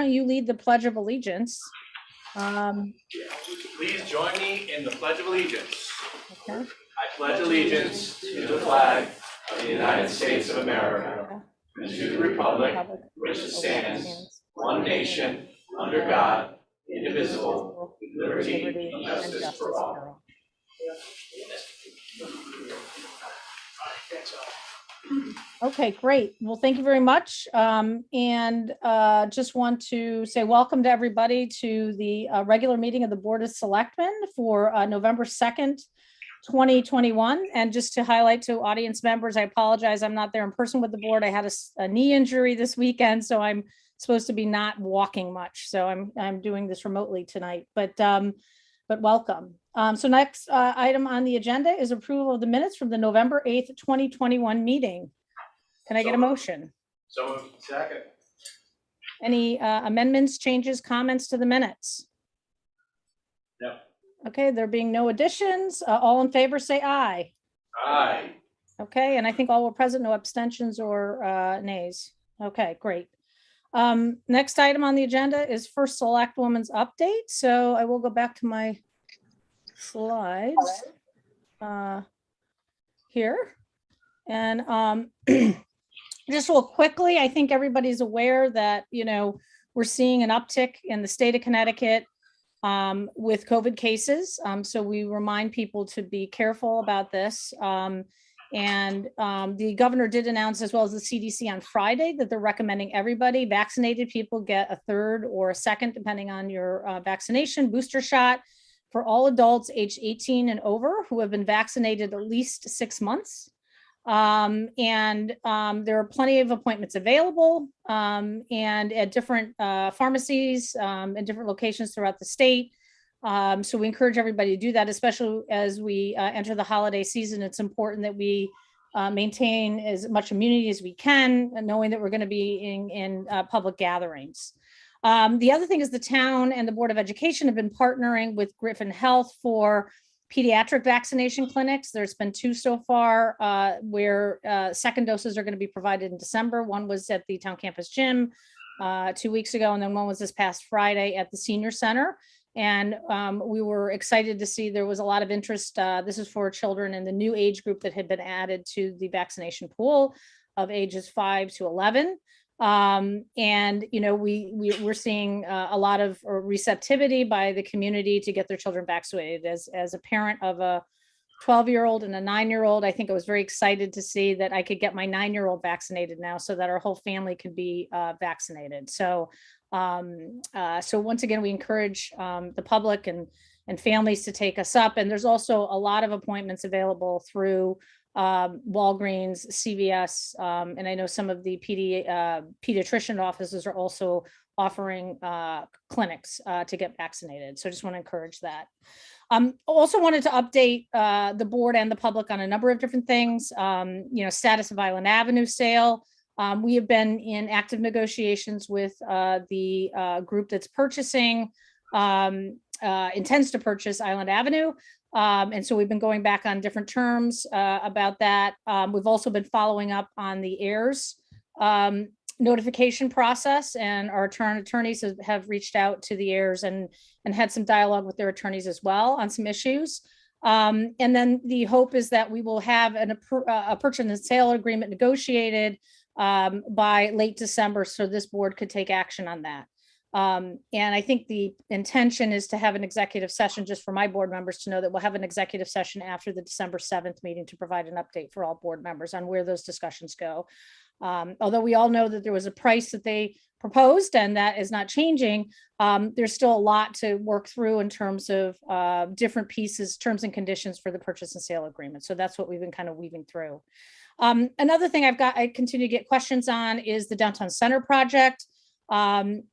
don't you lead the Pledge of Allegiance? Please join me in the Pledge of Allegiance. Okay. I pledge allegiance to the flag of the United States of America and to the republic which stands one nation under God, indivisible, with liberty and justice for all. Okay, great. Well, thank you very much. And just want to say welcome to everybody to the regular meeting of the Board of Selectmen for November 2nd, 2021. And just to highlight to audience members, I apologize, I'm not there in person with the board. I had a knee injury this weekend, so I'm supposed to be not walking much. So I'm doing this remotely tonight, but welcome. So next item on the agenda is approval of the minutes from the November 8th, 2021 meeting. Can I get a motion? So moved. Second. Any amendments, changes, comments to the minutes? No. Okay, there being no additions, all in favor say aye. Aye. Okay, and I think all were present, no abstentions or nays. Okay, great. Next item on the agenda is first select woman's update. So I will go back to my slides here. And just real quickly, I think everybody's aware that, we're seeing an uptick in the state of Connecticut with COVID cases. So we remind people to be careful about this. And the governor did announce, as well as the CDC on Friday, that they're recommending everybody, vaccinated people, get a third or a second, depending on your vaccination booster shot for all adults aged 18 and over who have been vaccinated at least 6 months. And there are plenty of appointments available and at different pharmacies and different locations throughout the state. So we encourage everybody to do that, especially as we enter the holiday season. It's important that we maintain as much immunity as we can, knowing that we're going to be in public gatherings. The other thing is the town and the Board of Education have been partnering with Griffin Health for pediatric vaccination clinics. There's been 2 so far where second doses are going to be provided in December. One was at the town campus gym 2 weeks ago, and then one was this past Friday at the senior center. And we were excited to see there was a lot of interest. This is for children in the new age group that had been added to the vaccination pool of ages 5 to 11. And we're seeing a lot of receptivity by the community to get their children vaccinated. As a parent of a 12-year-old and a 9-year-old, I think I was very excited to see that I could get my 9-year-old vaccinated now, so that our whole family can be vaccinated. So once again, we encourage the public and families to take us up. And there's also a lot of appointments available through Walgreens, CVS, and I know some of the pediatrician offices are also offering clinics to get vaccinated. So I just want to encourage that. Also wanted to update the board and the public on a number of different things. Status of Island Avenue sale. We have been in active negotiations with the group that's purchasing, intends to purchase Island Avenue. And so we've been going back on different terms about that. We've also been following up on the heirs notification process, and our attorneys have reached out to the heirs and had some dialogue with their attorneys as well on some issues. And then the hope is that we will have a purchase and sale agreement negotiated by late December, so this board could take action on that. And I think the intention is to have an executive session, just for my board members to know that we'll have an executive session after the December 7th meeting to provide an update for all board members on where those discussions go. Although we all know that there was a price that they proposed and that is not changing, there's still a lot to work through in terms of different pieces, terms and conditions for the purchase and sale agreement. So that's what we've been kind of weaving through. Another thing I continue to get questions on is the downtown center project. I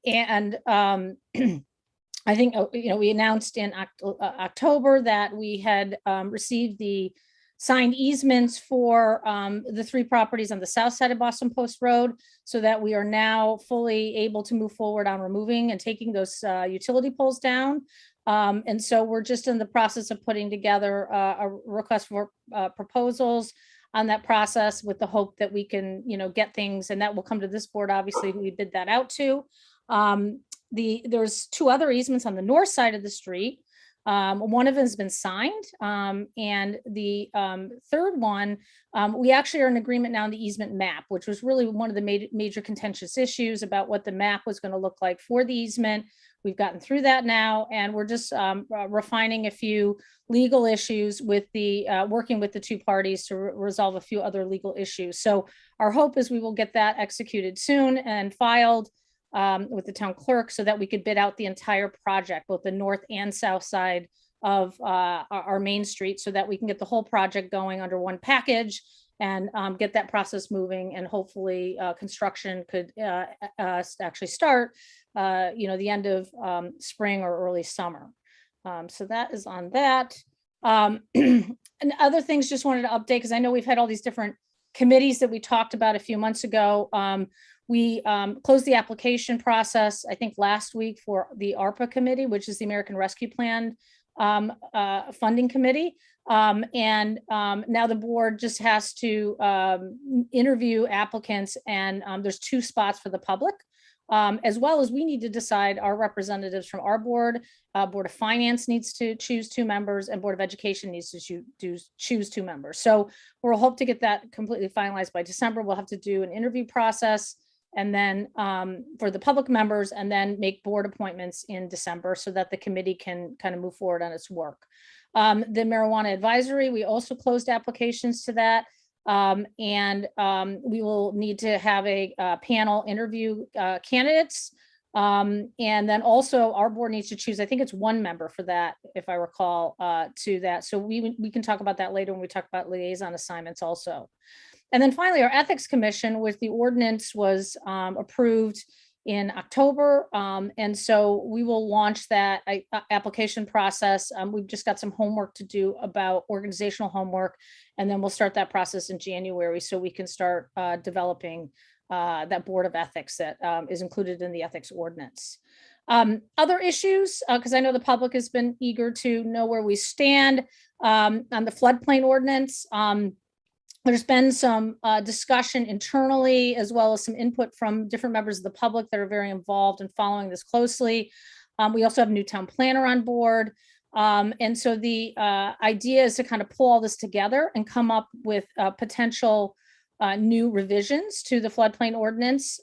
think, we announced in October that we had received the signed easements for the 3 properties on the south side of Boston Post Road, so that we are now fully able to move forward on removing and taking those utility poles down. And so we're just in the process of putting together a request for proposals on that process, with the hope that we can, get things, and that will come to this board. Obviously, we bid that out to. There's two other easements on the north side of the street. One of them has been signed, and the third one, we actually are in agreement now on the easement map, which was really one of the major contentious issues about what the map was going to look like for the easement. We've gotten through that now, and we're just refining a few legal issues with the working with the two parties to resolve a few other legal issues. So our hope is we will get that executed soon and filed with the town clerk so that we could bid out the entire project, both the north and south side of our main street, so that we can get the whole project going under one package and get that process moving, and hopefully construction could actually start the end of spring or early summer. So that is on that. And other things just wanted to update, because I know we've had all these different committees that we talked about a few months ago. We closed the application process, I think last week, for the ARPA committee, which is the American Rescue Plan funding committee. And now the board just has to interview applicants, and there's 2 spots for the public, as well as we need to decide our representatives from our board. Board of Finance needs to choose 2 members, and Board of Education needs to choose 2 members. So we'll hope to get that completely finalized by December. We'll have to do an interview process, and then for the public members, and then make board appointments in December so that the committee can kind of move forward on its work. The marijuana advisory, we also closed applications to that. And we will need to have a panel interview candidates. And then also our board needs to choose, I think it's 1 member for that, if I recall, to that. So we can talk about that later when we talk about liaison assignments also. And then finally, our ethics commission with the ordinance was approved in October. And so we will launch that application process. We've just got some homework to do about organizational homework, and then we'll start that process in January so we can start developing that board of ethics that is included in the ethics ordinance. Other issues, because I know the public has been eager to know where we stand on the floodplain ordinance. There's been some discussion internally, as well as some input from different members of the public that are very involved in following this closely. We also have a new town planner on board. And so the idea is to kind of pull all this together and come up with potential new revisions to the floodplain ordinance,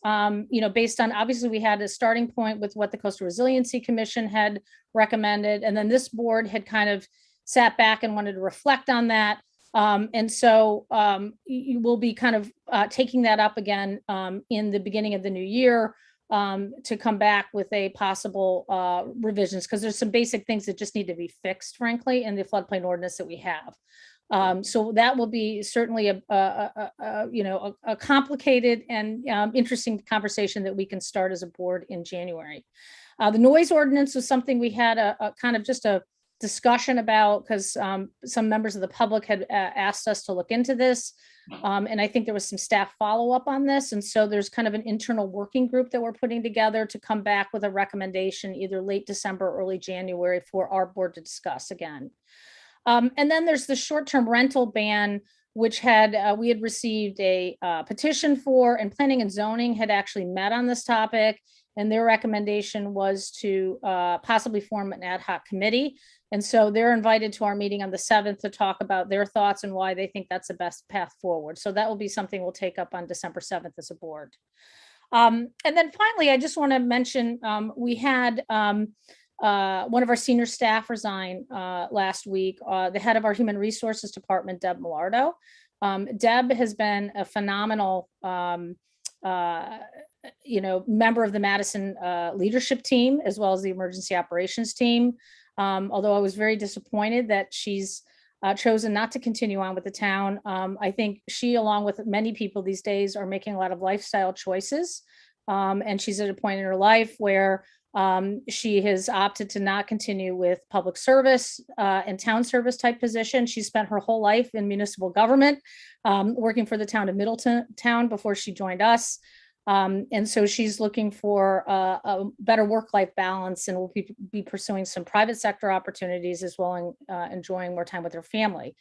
based on, obviously we had a starting point with what the Coastal Resiliency Commission had recommended. And then this board had kind of sat back and wanted to reflect on that. And so you will be kind of taking that up again in the beginning of the new year to come back with a possible revisions, because there's some basic things that just need to be fixed, frankly, in the floodplain ordinance that we have. So that will be certainly a complicated and interesting conversation that we can start as a board in January. The noise ordinance was something we had a kind of just a discussion about, because some members of the public had asked us to look into this. And I think there was some staff follow-up on this. And so there's kind of an internal working group that we're putting together to come back with a recommendation either late December or early January for our board to discuss again. And then there's the short-term rental ban, which we had received a petition for, and Planning and Zoning had actually met on this topic. And their recommendation was to possibly form an ad hoc committee. And so they're invited to our meeting on the 7th to talk about their thoughts and why they think that's the best path forward. So that will be something we'll take up on December 7th as a board. And then finally, I just want to mention, we had one of our senior staff resign last week, the head of our Human Resources Department, Deb Millardo. Deb has been a phenomenal member of the Madison leadership team, as well as the emergency operations team. Although I was very disappointed that she's chosen not to continue on with the town. I think she, along with many people these days, are making a lot of lifestyle choices. And she's at a point in her life where she has opted to not continue with public service and town service type position. She spent her whole life in municipal government, working for the town of Middletown before she joined us. And so she's looking for a better work-life balance, and will be pursuing some private sector opportunities as well, and enjoying more time with her family.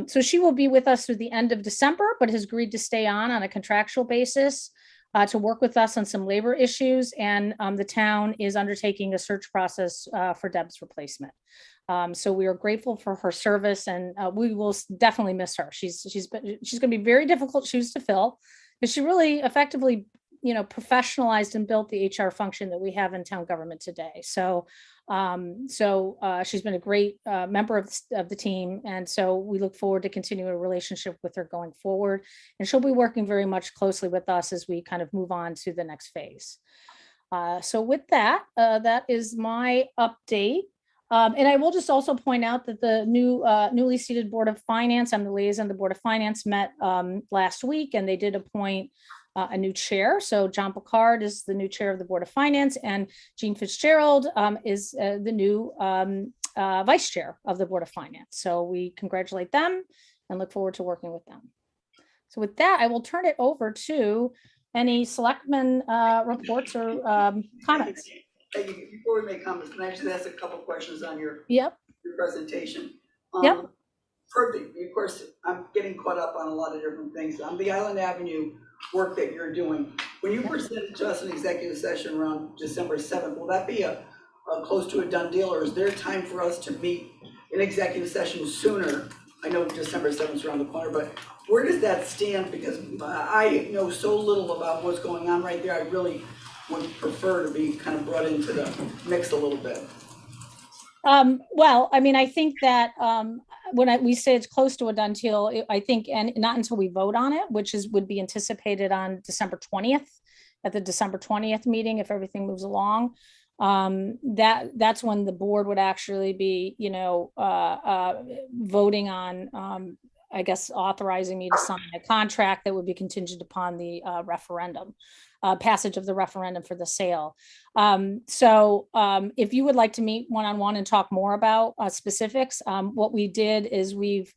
So she will be with us through the end of December, but has agreed to stay on a contractual basis. to work with us on some labor issues, and the town is undertaking a search process for Deb's replacement. So we are grateful for her service, and we will definitely miss her. She's going to be very difficult shoes to fill, because she really effectively, professionalized and built the HR function that we have in town government today. So she's been a great member of the team, and so we look forward to continuing a relationship with her going forward. And she'll be working very much closely with us as we kind of move on to the next phase. So with that, that is my update. And I will just also point out that the newly seated Board of Finance, I'm the liaison of the Board of Finance, met last week, and they did appoint a new chair. So John Picard is the new chair of the Board of Finance, and Jean Fitzgerald is the new vice chair of the Board of Finance. So we congratulate them and look forward to working with them. So with that, I will turn it over to any selectmen reports or comments. Thank you. Before we make comments, can I just ask a couple questions on your presentation? Yep. Perfect. Of course, I'm getting caught up on a lot of different things. On the Island Avenue work that you're doing, when you presented to us an executive session around December 7th, will that be a close to a done deal, or is there time for us to meet in executive session sooner? I know December 7th is around the corner, but where does that stand? Because I know so little about what's going on right there. I really would prefer to be kind of brought into the mix a little bit. Well, I mean, I think that when we say it's close to a done deal, I think, and not until we vote on it, which would be anticipated on December 20th, at the December 20th meeting, if everything moves along, that's when the board would actually be, voting on, I guess, authorizing me to sign a contract that would be contingent upon the referendum. Passage of the referendum for the sale. So if you would like to meet one-on-one and talk more about specifics, what we did is we've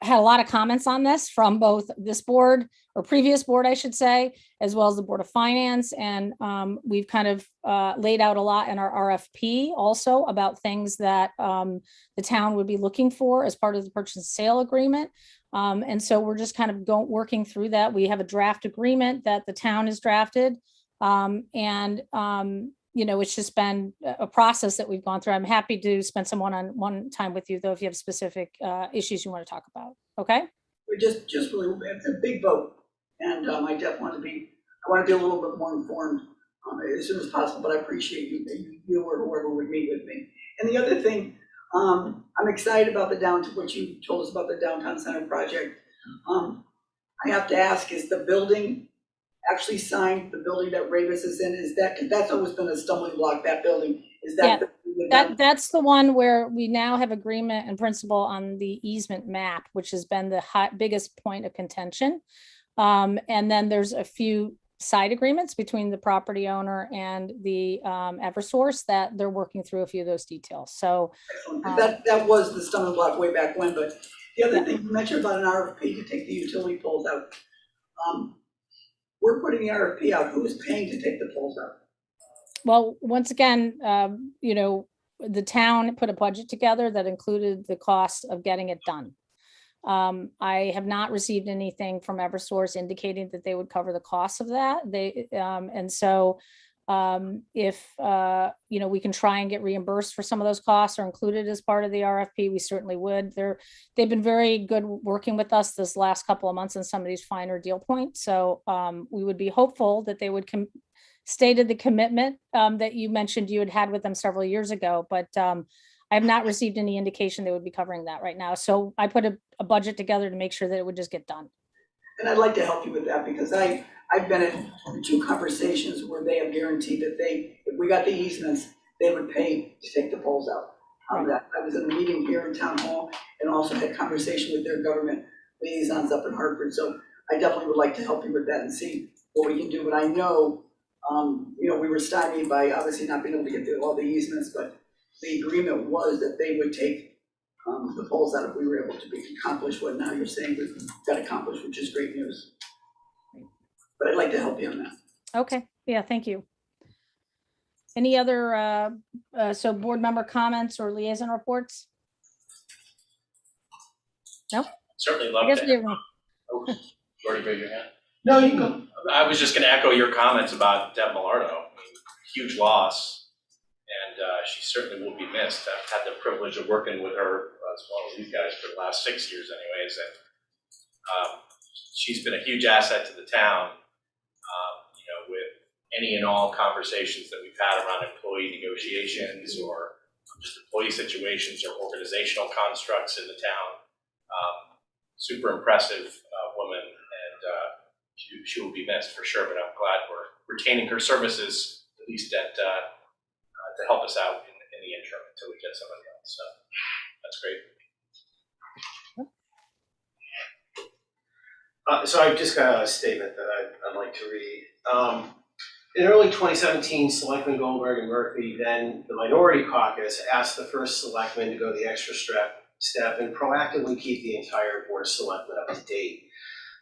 had a lot of comments on this from both this board, or previous board, I should say, as well as the Board of Finance. And we've kind of laid out a lot in our RFP also about things that the town would be looking for as part of the purchase and sale agreement. And so we're just kind of working through that. We have a draft agreement that the town has drafted. It's just been a process that we've gone through. I'm happy to spend some one-on-one time with you, though, if you have specific issues you want to talk about. Okay. We're just really, it's a big vote. And I definitely want to be a little bit more informed as soon as possible, but I appreciate you or whoever would meet with me. And the other thing, I'm excited about what you told us about the downtown center project. I have to ask, is the building actually signed, the building that Ravis is in? Is that, 'cause that's always been a stumbling block, that building? Is that that's the one where we now have agreement in principle on the easement map, which has been the biggest point of contention. And then there's a few side agreements between the property owner and the Eversource that they're working through a few of those details. So that was the stumbling block way back when. But the other thing you mentioned about an RFP to take the utility poles out. We're putting the RFP out. Who's paying to take the poles out? Well, once again, the town put a budget together that included the cost of getting it done. I have not received anything from Eversource indicating that they would cover the cost of that. If we can try and get reimbursed for some of those costs or included as part of the RFP, we certainly would. They've been very good working with us this last couple of months on some of these finer deal points. So we would be hopeful that they would stated the commitment that you mentioned you had with them several years ago, but I have not received any indication they would be covering that right now. So I put a budget together to make sure that it would just get done. And I'd like to help you with that, because I've been in 2 conversations where they have guaranteed that if we got the easements, they would pay to take the poles out. I was in a meeting here in Town Hall and also had a conversation with their government liaisons up in Hartford. So I definitely would like to help you with that and see what we can do. But I know, we were stymied by obviously not being able to get all the easements, but the agreement was that they would take the poles out if we were able to accomplish what now you're saying we've got accomplished, which is great news. But I'd like to help you on that. Okay. Yeah, thank you. Any other board member comments or liaison reports? No? Certainly love I guess that. we have one. Oh, you already raised your hand. No, you can go. I was just going to echo your comments about Deb Millardo. I mean, huge loss, and she certainly will be missed. I've had the privilege of working with her as well as these guys for the last 6 years, anyways, and she's been a huge asset to the town. With any and all conversations that we've had around employee negotiations or just employee situations or organizational constructs in the town. Super impressive woman, and she will be missed for sure, but I'm glad we're retaining her services, at least to help us out in the interim until we get somebody else. So that's great. So I've just got a statement that I'd like to read. In early 2017, Selectman Goldberg and Murphy, then the minority caucus, asked the first selectman to go the extra step and proactively keep the entire board of selectmen up to date.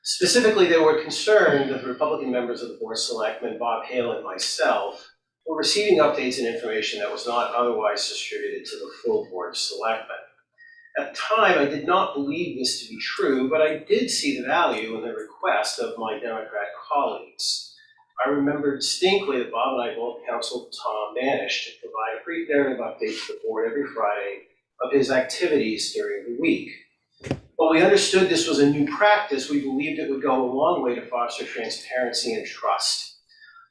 Specifically, they were concerned that the Republican members of the board of selectmen, Bob Hale and myself, were receiving updates and information that was not otherwise distributed to the full board of selectmen. At the time, I did not believe this to be true, but I did see the value in the request of my Democrat colleagues. I remember distinctly that Bob and I both counseled Tom Banish to provide a brief narrative update to the board every Friday of his activities during the week. While we understood this was a new practice, we believed it would go a long way to foster transparency and trust.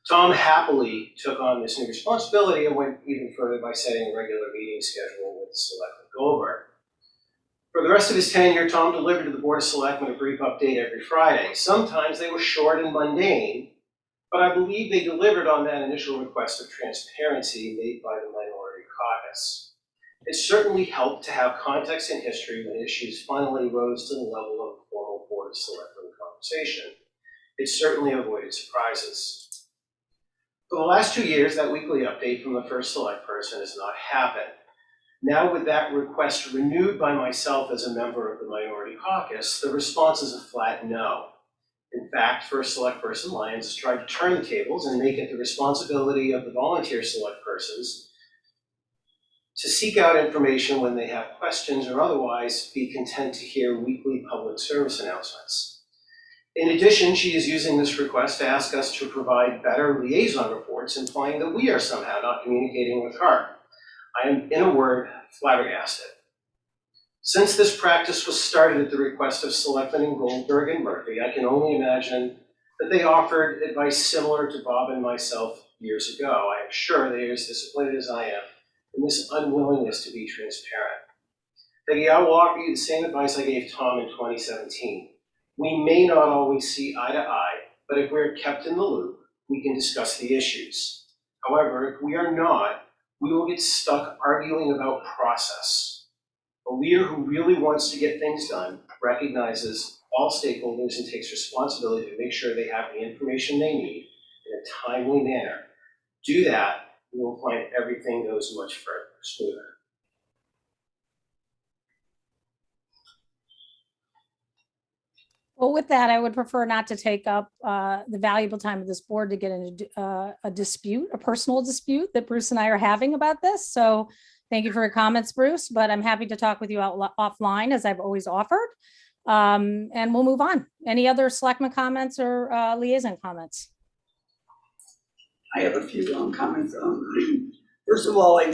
Tom happily took on this new responsibility and went even further by setting a regular meeting schedule with Selectman Goldberg. For the rest of his tenure, Tom delivered to the Board of Selectmen a brief update every Friday. Sometimes they were short and mundane, but I believe they delivered on that initial request of transparency made by the minority caucus. It certainly helped to have context and history when issues finally rose to the level of a formal Board of Selectmen conversation. It certainly avoided surprises. For the last 2 years, that weekly update from the first select person has not happened. Now, with that request renewed by myself as a member of the minority caucus, the response is a flat no. In fact, First Select Person Lyons has tried to turn the tables and make it the responsibility of the volunteer select persons to seek out information when they have questions or otherwise be content to hear weekly public service announcements. In addition, she is using this request to ask us to provide better liaison reports, implying that we are somehow not communicating with her. I am, in a word, flabbergasted. Since this practice was started at the request of Selectmen Goldberg and Murphy, I can only imagine that they offered advice similar to Bob and myself years ago. I am sure they are as disappointed as I am in this unwillingness to be transparent. Peggy, I will offer you the same advice I gave Tom in 2017. We may not always see eye to eye, but if we're kept in the loop, we can discuss the issues. However, if we are not, we will get stuck arguing about process. A leader who really wants to get things done recognizes all stakeholders and takes responsibility to make sure they have the information they need in a timely manner. Do that, you will find everything goes much smoother. Well, with that, I would prefer not to take up the valuable time of this board to get into a dispute, a personal dispute that Bruce and I are having about this. So thank you for your comments, Bruce, but I'm happy to talk with you offline, as I've always offered. And we'll move on. Any other selectmen comments or liaison comments? I have a few comments. First of all, I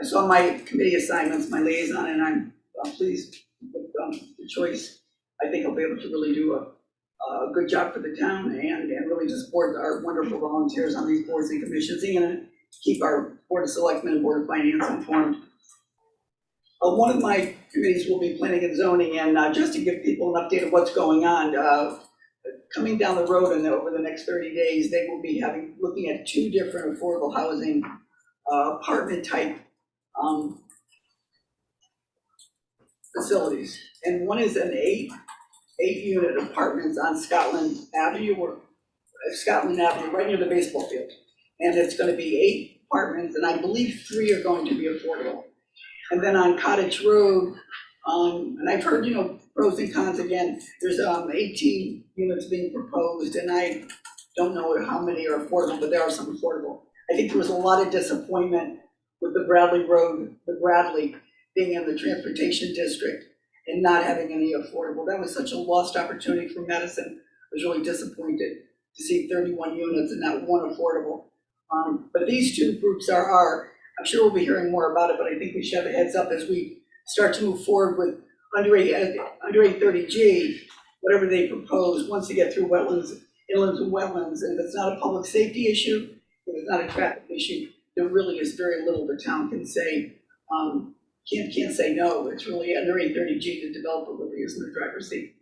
saw my committee assignments, my liaison, and I'm pleased with the choice. I think I'll be able to really do a good job for the town and really to support our wonderful volunteers on these boards and commissions and keep our Board of Selectmen and Board of Finance informed. One of my committees will be planning and zoning, and just to give people an update of what's going on, coming down the road and over the next 30 days, they will be looking at 2 different affordable housing apartment type facilities. And one is an 8-unit apartments on Scotland Avenue, right near the baseball field. And it's going to be 8 apartments, and I believe 3 are going to be affordable. And then on Cottage Road, and I've heard, pros and cons again, there's 18 units being proposed, and I don't know how many are affordable, but there are some affordable. I think there was a lot of disappointment with the Bradley Road, the Bradley being in the transportation district and not having any affordable. That was such a lost opportunity for Madison. was really disappointed to see 31 units and not one affordable. But these two groups are, I'm sure we'll be hearing more about it, but I think we should have a heads up as we start to move forward with under 830G, whatever they propose, once they get through wetlands, inlands and wetlands, and if it's not a public safety issue, if it's not a traffic issue, there really is very little the town can say, can't say no. It's really under 830G, the developer really is in the driver's seat.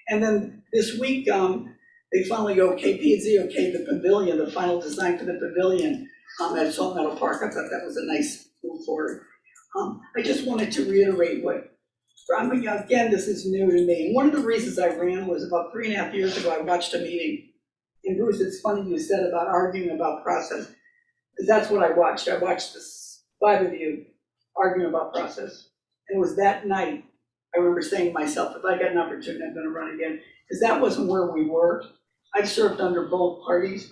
And then this week, they finally P&Z okayed the pavilion, the final design for the pavilion at Salt Meadow Park. I thought that was a nice move forward. I just wanted to reiterate again, this is new to me. One of the reasons I ran was about 3.5 years ago, I watched a meeting. And Bruce, it's funny you said about arguing about process, because that's what I watched. I watched this 5 of you arguing about process. And it was that night, I remember saying to myself, if I get an opportunity, I'm gonna run again, because that wasn't where we were. I served under both parties.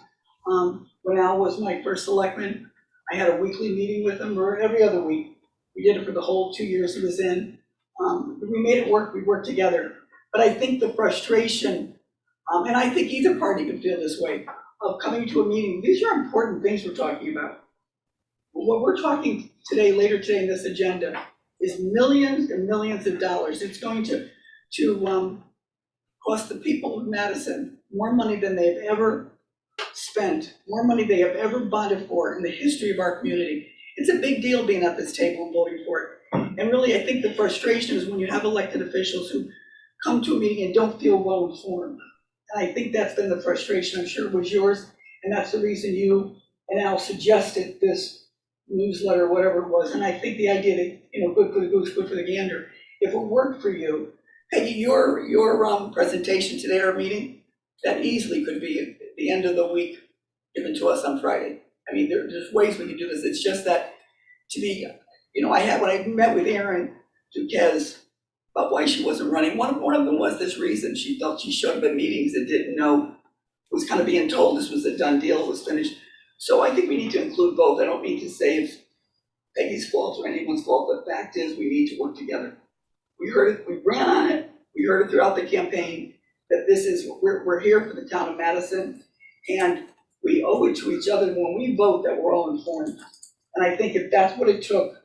When Al was my first selectman, I had a weekly meeting with him, or every other week. We did it for the whole 2 years he was in. We made it work, we worked together. But I think the frustration, and I think either party could feel this way, of coming to a meeting, these are important things we're talking about. What we're talking today, later today in this agenda, is millions and millions of dollars. It's going to cost the people of Madison more money than they've ever spent, more money they have ever bonded for in the history of our community. It's a big deal being at this table and voting for it. And really, I think the frustration is when you have elected officials who come to a meeting and don't feel well informed. And I think that's been the frustration. I'm sure it was yours. And that's the reason you and Al suggested this newsletter, whatever it was. And I think the idea that, good for the goose, good for the gander. If it worked for you, Peggy, your presentation today at our meeting, that easily could be at the end of the week given to us on Friday. I mean, there's ways we can do this. It's just that to me, when I met with Erin Duquesne about why she wasn't running, one of them was this reason. She felt she showed up at meetings and didn't know, was kind of being told this was a done deal, it was finished. So I think we need to include both. I don't mean to say it's Peggy's fault or anyone's fault, but the fact is we need to work together. We heard it, we ran on it, we heard it throughout the campaign, that we're here for the town of Madison, and we owe it to each other when we vote that we're all informed. And I think if that's what it took,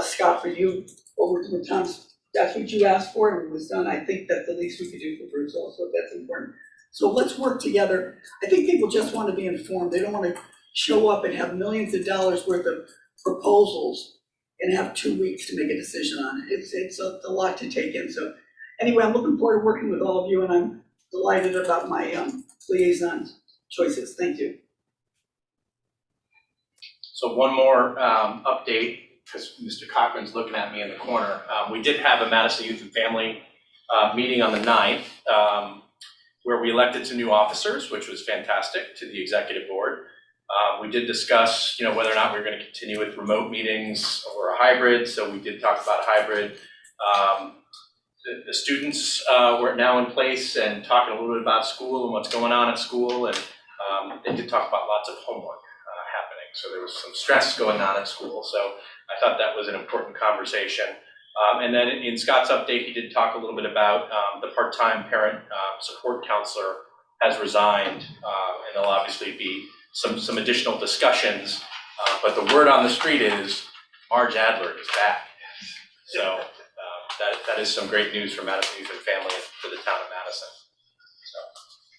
Scott, for you over to the times, that's what you asked for and it was done, I think that's the least we could do for Bruce also, that's important. So let's work together. I think people just want to be informed. They don't want to show up and have millions of dollars worth of proposals and have 2 weeks to make a decision on it. It's a lot to take in. So anyway, I'm looking forward to working with all of you and I'm delighted about my liaison choices. Thank you. So one more update, because Mr. Cochran's looking at me in the corner. We did have a Madison Youth and Family meeting on the 9th, where we elected some new officers, which was fantastic, to the executive board. We did discuss, whether or not we were going to continue with remote meetings or a hybrid. So we did talk about a hybrid. The students were now in place and talking a little bit about school and what's going on at school. And they did talk about lots of homework happening. So there was some stress going on at school. So I thought that was an important conversation. And then in Scott's update, he did talk a little bit about the part-time parent support counselor has resigned, and there'll obviously be some additional discussions. But the word on the street is Marge Adler is back. So that is some great news for Madison Youth and Family and for the town of Madison. So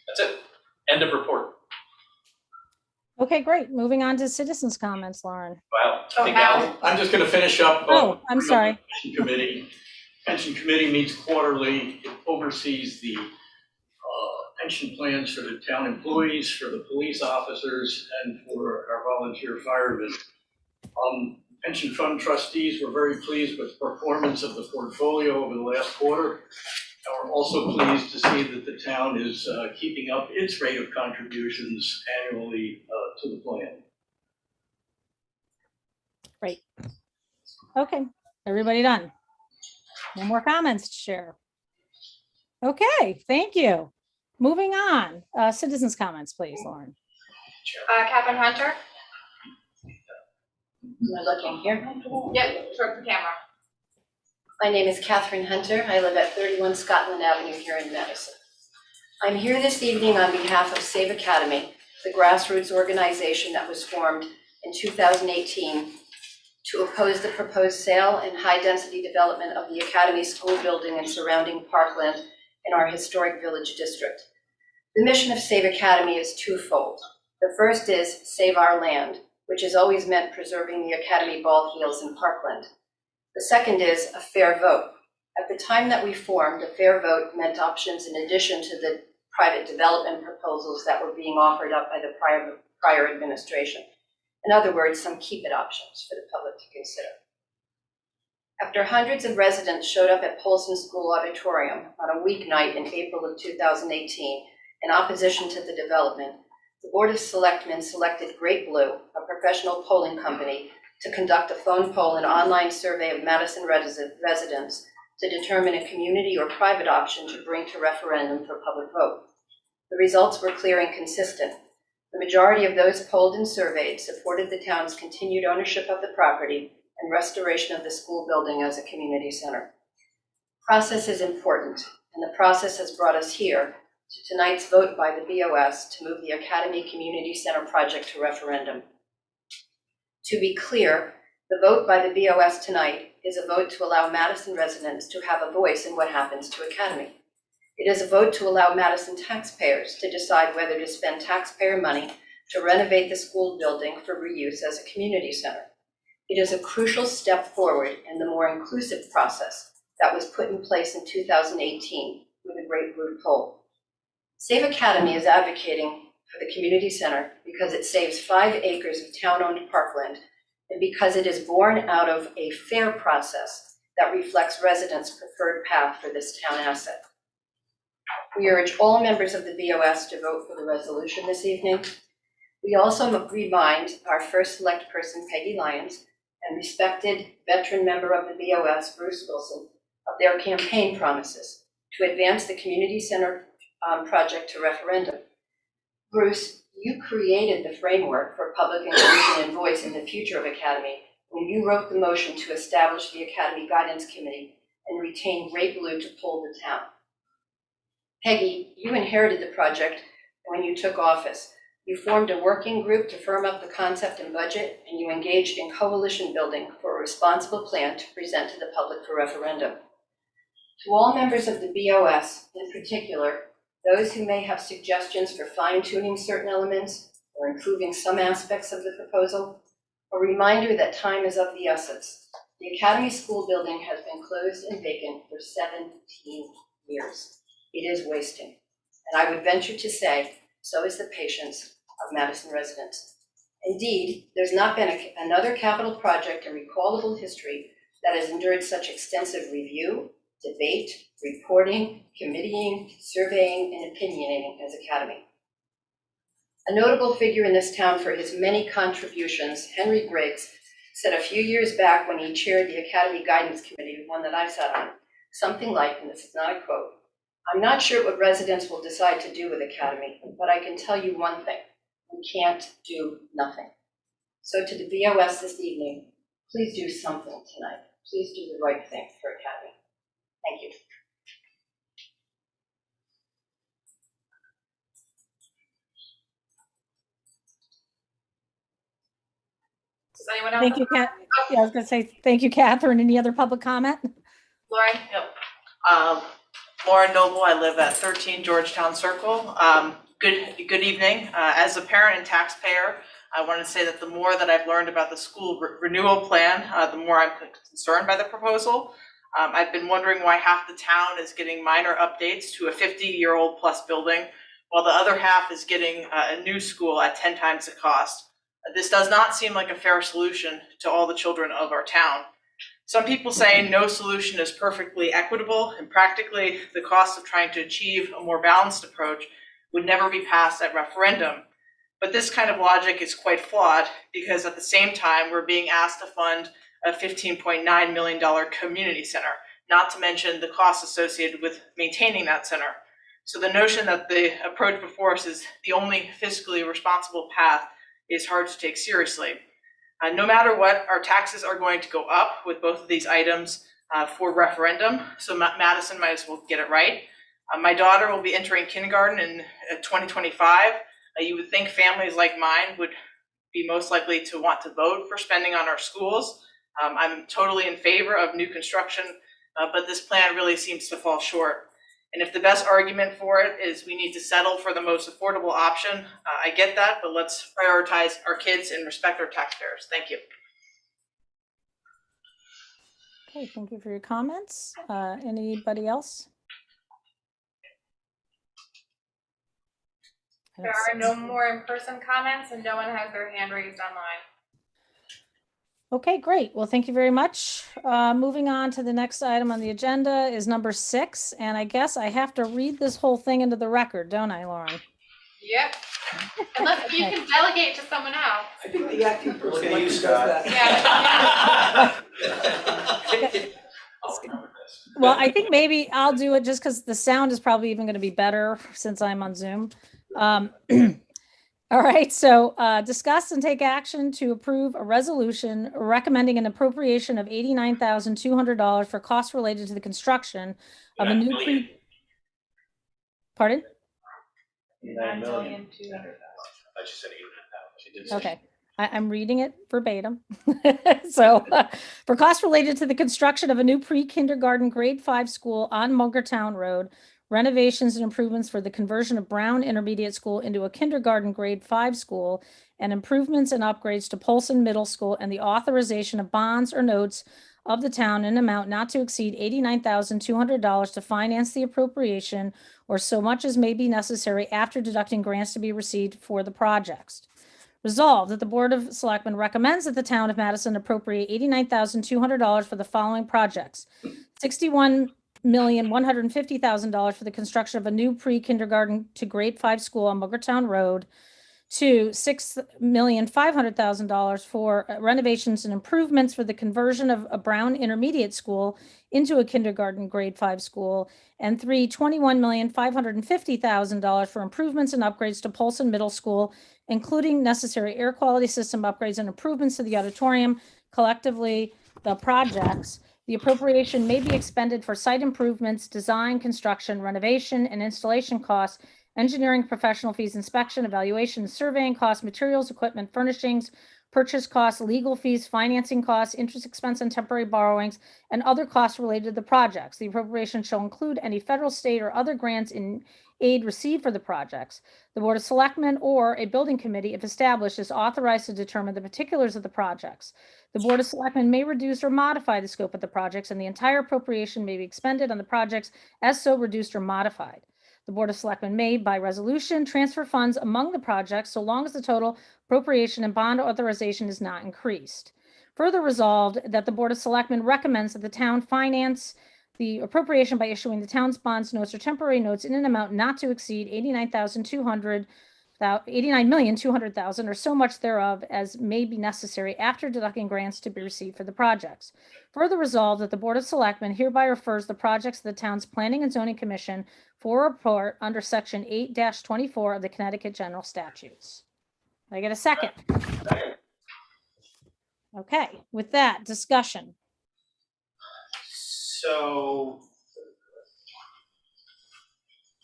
that's it. End of report. Okay, great. Moving on to citizens' comments, Lauren. Well, I think I'm just going to finish up. I'm sorry. Pension committee meets quarterly. It oversees the pension plans for the town employees, for the police officers, and for our volunteer firemen. Pension fund trustees were very pleased with the performance of the portfolio over the last quarter. And we're also pleased to see that the town is keeping up its rate of contributions annually to the plan. Great. Okay, everybody done? No more comments to share. Okay, thank you. Moving on, citizens' comments, please, Lauren. Catherine Hunter? Am I looking here? Yep, towards the camera. My name is Catherine Hunter. I live at 31 Scotland Avenue here in Madison. I'm here this evening on behalf of Save Academy, the grassroots organization that was formed in 2018 to oppose the proposed sale and high-density development of the Academy School building and surrounding parkland in our historic village district. The mission of Save Academy is twofold. The first is Save Our Land, which has always meant preserving the Academy ball fields and parkland. The second is a fair vote. At the time that we formed, a fair vote meant options in addition to the private development proposals that were being offered up by the prior administration. In other words, some keep-it options for the public to consider. After hundreds of residents showed up at Polson School Auditorium on a weeknight in April of 2018 in opposition to the development, the Board of Selectmen selected Great Blue, a professional polling company, to conduct a phone poll and online survey of Madison residents to determine a community or private option to bring to referendum for public vote. The results were clear and consistent. The majority of those polled and surveyed supported the town's continued ownership of the property and restoration of the school building as a community center. Process is important, and the process has brought us here to tonight's vote by the BOS to move the Academy Community Center project to referendum. To be clear, the vote by the BOS tonight is a vote to allow Madison residents to have a voice in what happens to Academy. It is a vote to allow Madison taxpayers to decide whether to spend taxpayer money to renovate the school building for reuse as a community center. It is a crucial step forward in the more inclusive process that was put in place in 2018 with a Great Blue poll. Save Academy is advocating for the community center because it saves 5 acres of town-owned parkland and because it is born out of a fair process that reflects residents' preferred path for this town asset. We urge all members of the BOS to vote for the resolution this evening. We also remind our first select person, Peggy Lyons, and respected veteran member of the BOS, Bruce Wilson, of their campaign promises to advance the community center project to referendum. Bruce, you created the framework for public inclusion and voice in the future of Academy when you wrote the motion to establish the Academy Guidance Committee and retain Great Blue to pull the town. Peggy, you inherited the project when you took office. You formed a working group to firm up the concept and budget, and you engaged in coalition building for a responsible plan to present to the public for referendum. To all members of the BOS, in particular, those who may have suggestions for fine-tuning certain elements or improving some aspects of the proposal, a reminder that time is of the essence. The Academy School building has been closed and vacant for 17 years. It is wasting, and I would venture to say, so is the patience of Madison residents. Indeed, there's not been another capital project in recallable history that has endured such extensive review, debate, reporting, committeeing, surveying, and opinionating as Academy. A notable figure in this town for his many contributions, Henry Griggs, said a few years back when he chaired the Academy Guidance Committee, one that I sat on, something like, and this is not a quote, "I'm not sure what residents will decide to do with Academy, but I can tell you one thing, we can't do nothing." So to the BOS this evening, please do something tonight. Please do the right thing for Academy. Thank you. Does anyone else? Thank you, Kat. Yeah, I was gonna say, thank you, Catherine. Any other public comment? Lauren? Yep. Lauren Noble, I live at 13 Georgetown Circle. Good evening. As a parent and taxpayer, I want to say that the more that I've learned about the school renewal plan, the more I'm concerned by the proposal. I've been wondering why half the town is getting minor updates to a 50-year-old plus building, while the other half is getting a new school at 10 times the cost. This does not seem like a fair solution to all the children of our town. Some people say no solution is perfectly equitable, and practically the cost of trying to achieve a more balanced approach would never be passed at referendum. But this kind of logic is quite flawed because at the same time, we're being asked to fund a $15.9 million community center, not to mention the costs associated with maintaining that center. So the notion that the approach before us is the only fiscally responsible path is hard to take seriously. No matter what, our taxes are going to go up with both of these items for referendum, so Madison might as well get it right. My daughter will be entering kindergarten in 2025. You would think families like mine would be most likely to want to vote for spending on our schools. I'm totally in favor of new construction, but this plan really seems to fall short. And if the best argument for it is we need to settle for the most affordable option, I get that, but let's prioritize our kids and respect our taxpayers. Thank you. Okay, thank you for your comments. Anybody else? There are no more in-person comments and no one has their hand raised online. Okay, great. Well, thank you very much. Moving on to the next item on the agenda is number 6. And I guess I have to read this whole thing into the record, don't I, Lauren? Yep. Unless you can delegate to someone else. I think the acting person Look at you, does Scott. that. Yeah. Well, I think maybe I'll do it just because the sound is probably even going to be better since I'm on Zoom. All right, so discuss and take action to approve a resolution recommending an appropriation of $89,200 for costs related to the construction of a new Pardon? 9 million to. I just said 89,000. She did say. Okay, I'm reading it verbatim. So for costs related to the construction of a new pre-kindergarten grade 5 school on Mungertown Road, renovations and improvements for the conversion of Brown Intermediate School into a kindergarten grade 5 school, and improvements and upgrades to Polson Middle School, and the authorization of bonds or notes of the town in amount not to exceed $89,200 to finance the appropriation, or so much as may be necessary after deducting grants to be received for the projects. Resolved that the Board of Selectmen recommends that the town of Madison appropriate $89,200 for the following projects: $61,150,000 for the construction of a new pre-kindergarten to grade 5 school on Mungertown Road, to $6,500,000 for renovations and improvements for the conversion of a Brown Intermediate School into a kindergarten grade 5 school, and $21,550,000 for improvements and upgrades to Polson Middle School, including necessary air quality system upgrades and improvements to the auditorium. Collectively, the projects. The appropriation may be expended for site improvements, design, construction, renovation, and installation costs, engineering, professional fees, inspection, evaluation, surveying costs, materials, equipment, furnishings, purchase costs, legal fees, financing costs, interest expense and temporary borrowings, and other costs related to the projects. The appropriation shall include any federal, state, or other grants in aid received for the projects. The Board of Selectmen or a building committee, if established, is authorized to determine the particulars of the projects. The Board of Selectmen may reduce or modify the scope of the projects, and the entire appropriation may be expended on the projects as so reduced or modified. The Board of Selectmen may, by resolution, transfer funds among the projects so long as the total appropriation and bond authorization is not increased. Further resolved that the Board of Selectmen recommends that the town finance the appropriation by issuing the town's bonds, notes, or temporary notes in an amount not to exceed $89,200,000 or so much thereof as may be necessary after deducting grants to be received for the projects. Further resolved that the Board of Selectmen hereby refers the projects to the town's Planning and Zoning Commission for a report under Section 8-24 of the Connecticut General Statutes. I get a second? Okay, with that discussion. So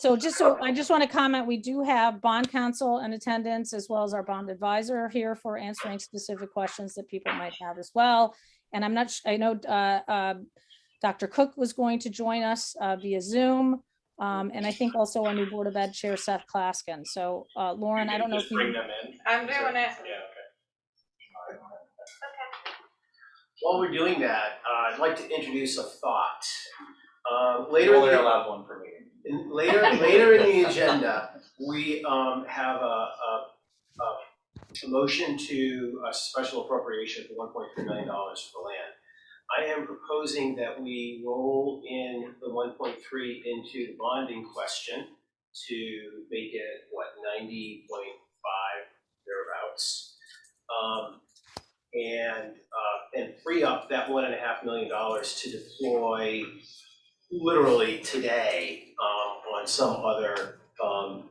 I just want to comment, we do have bond counsel in attendance as well as our bond advisor here for answering specific questions that people might have as well. And I know Dr. Cook was going to join us via Zoom. And I think also our new Board of Ed Chair, Seth Klaskin. So Lauren, I don't know if you. Bring them in. I'm doing it. Yeah, okay. While we're doing that, I'd like to introduce a thought. Later, only allowed one per meeting. Later in the agenda, we have a motion to a special appropriation for $1.3 million for the land. I am proposing that we roll in the 1.3 into the bonding question to make it, 90.5 thereabouts. And free up that $1.5 million to deploy literally today on some other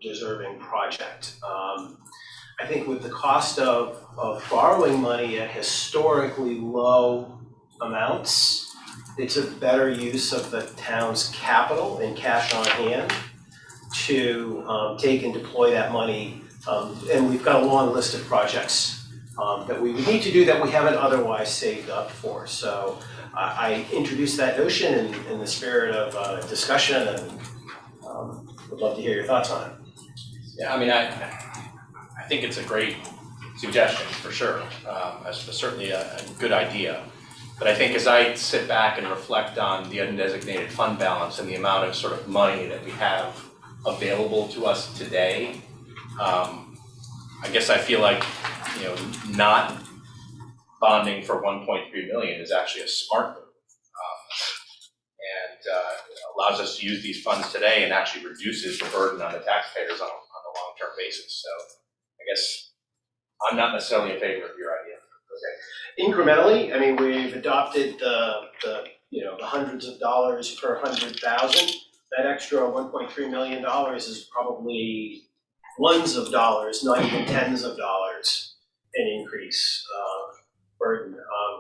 deserving project. I think with the cost of borrowing money at historically low amounts, it's a better use of the town's capital and cash on hand to take and deploy that money. And we've got a long list of projects that we would need to do that we haven't otherwise saved up for. So I introduced that notion in the spirit of discussion, and would love to hear your thoughts on it. Yeah, I mean, I think it's a great suggestion for sure. It's certainly a good idea. But I think as I sit back and reflect on the undesignated fund balance and the amount of sort of money that we have available to us today, I guess I feel like, you know, not bonding for 1.3 million is actually a smart move. And allows us to use these funds today and actually reduces the burden on the taxpayers on a long-term basis. So I guess I'm not necessarily in favor of your idea. Okay. Incrementally, I mean, we've adopted the hundreds of dollars per 100,000. That extra $1.3 million is probably ones of dollars, not even tens of dollars, an increase burden.